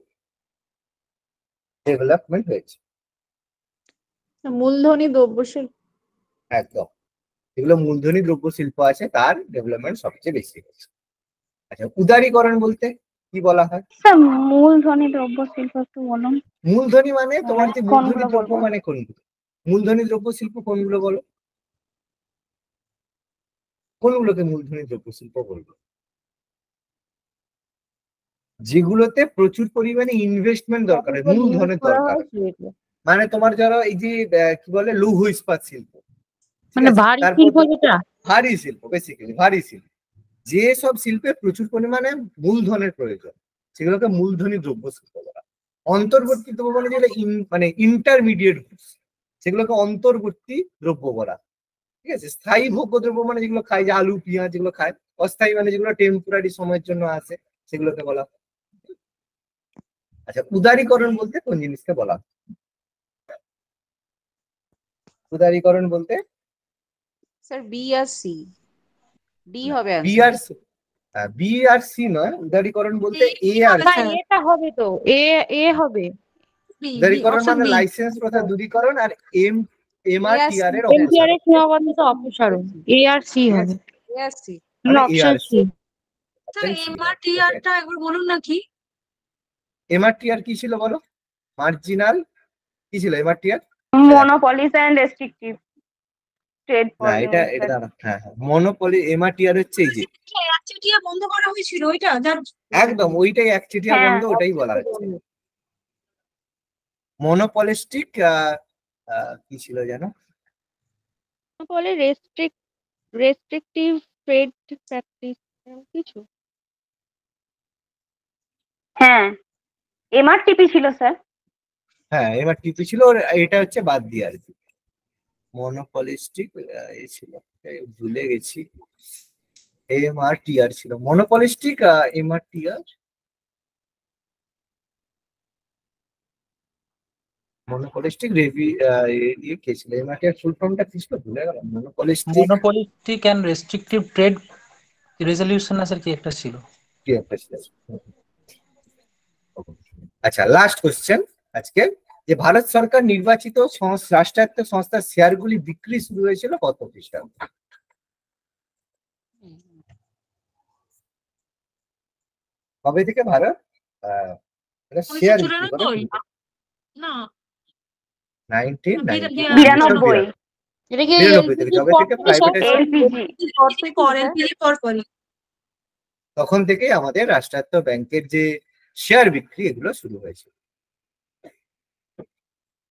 ডেভেলপমেন্ট হয়েছে? মূলধনী দ্রব্য শিল্প। একদম, যেগুলো মূলধনী দ্রব্য শিল্প আছে তার ডেভেলপমেন্ট সবচেয়ে বেশি হয়েছে। আচ্ছা, উদারীকরণ বলতে কি বলা হয়? স্যার মূলধনী দ্রব্য শিল্প একটু বলুন। মূলধনী মানে তোমার যে মূলধনী কোনগুলো দ্রব্য বলবো? মানে কোনগুলো? মূলধনী দ্রব্য শিল্প কোনগুলো বলো? কোনগুলোকে মূলধনী দ্রব্য শিল্প বলবো? যেগুলোতে প্রচুর পরিমাণে ইনভেস্টমেন্ট দরকার হয়, মূলধনের দরকার হয়। মানে তোমার যারা এই যে কি বলে লৌহ ইস্পাত শিল্প, ঠিক মানে আছে? ভারী তারপর শিল্প যেটা। ভারী শিল্প, বেসিক্যালি ভারী শিল্প, যে সব শিল্পে প্রচুর পরিমাণে মূলধনের প্রয়োজন, সেগুলোকে মূলধনী দ্রব্য শিল্প বলা হয়। অন্তর্বর্তী দ্রব্য মানে যেগুলো মানে ইন্টারমিডিয়েট গুডস, সেগুলোকে অন্তর্বর্তী দ্রব্য বলা হয়, ঠিক আছে। স্থায়ী ভোগ্য দ্রব্য মানে যেগুলো খায়, যে আলু পেঁয়াজ যেগুলো খায়। অস্থায়ী মানে যেগুলো টেম্পোরারি সময়ের জন্য আসে, সেগুলোকে বলা হয়। আচ্ছা, উদারীকরণ বলতে কোন জিনিসকে বলা হয়? উদারীকরণ বলতে স্যার বি আর সি, ডি হবে বি answer। আর সি। বি আর সি নয়, উদারীকরণ বলতে এ আর না, সি। এটা হবে তো, এ এ হবে। উদারীকরণ অপশন মানে বি। লাইসেন্স প্রথা দূরীকরণ, আর এমআরটিআর এর এনপিআর এর অপসারণ। সীমাবদ্ধতা অপসারণ, এ আর সি ঠিক হবে। আছে, এ আর সি। মানে অপশন সি। স্যার এমআরটিআর টা একবার বলুন না কি? এমআরটিআর কি ছিল বলো? মার্জিনাল কি ছিল এমআরটিআর? মনোপলিস এন্ড রেস্ট্রিকটিভ ট্রেড না, এটা এটা দাঁড়া, হ্যাঁ হ্যাঁ, মনোপলি। এমআরটিআর হচ্ছে এই যে একচেটিয়া বন্ধ করা হয়েছিল ওইটা, যার একদম ওইটাই একচেটিয়া হ্যাঁ, বন্ধ, ওটাই বলা হচ্ছে। মনোপলিস্টিক কি ছিল জানো? বলে রেস্ট্রিকটিভ ট্রেড প্র্যাকটিস কিছু। হ্যাঁ এমআরটিপি ছিল স্যার। হ্যাঁ, এমআরটিপি ছিল, আর এটা হচ্ছে বাদ দিয়ে আর কি। মনোপলিস্টিক এই ছিল, ভুলে গেছি। এমআরটিআর ছিল মনোপলিস্টিক, এমআরটিআর মনোপলিস্টিক কে ছিল? এমআরটিআর ফুল ফর্মটা কি ছিল ভুলে গেলাম। Monopolistic monopolistic and restrictive trade resolution আছে কি একটা ছিল। কি একটা ছিল। আচ্ছা, লাস্ট কোশ্চেন আজকে, যে ভারত সরকার নির্বাচিত রাষ্ট্রায়ত্ত সংস্থার শেয়ারগুলি বিক্রি শুরু হয়েছিল কত খ্রিস্টাব্দে? কবে থেকে ভারত শেয়ার বিক্রি করে? 1994 না 92 এটা কি 92 থেকে, যবে থেকে প্রাইভেটাইজেশন, এলপিজি পরপরই। তখন থেকেই আমাদের রাষ্ট্রায়ত্ত ব্যাংকের যে শেয়ার বিক্রি এগুলো শুরু হয়েছিল।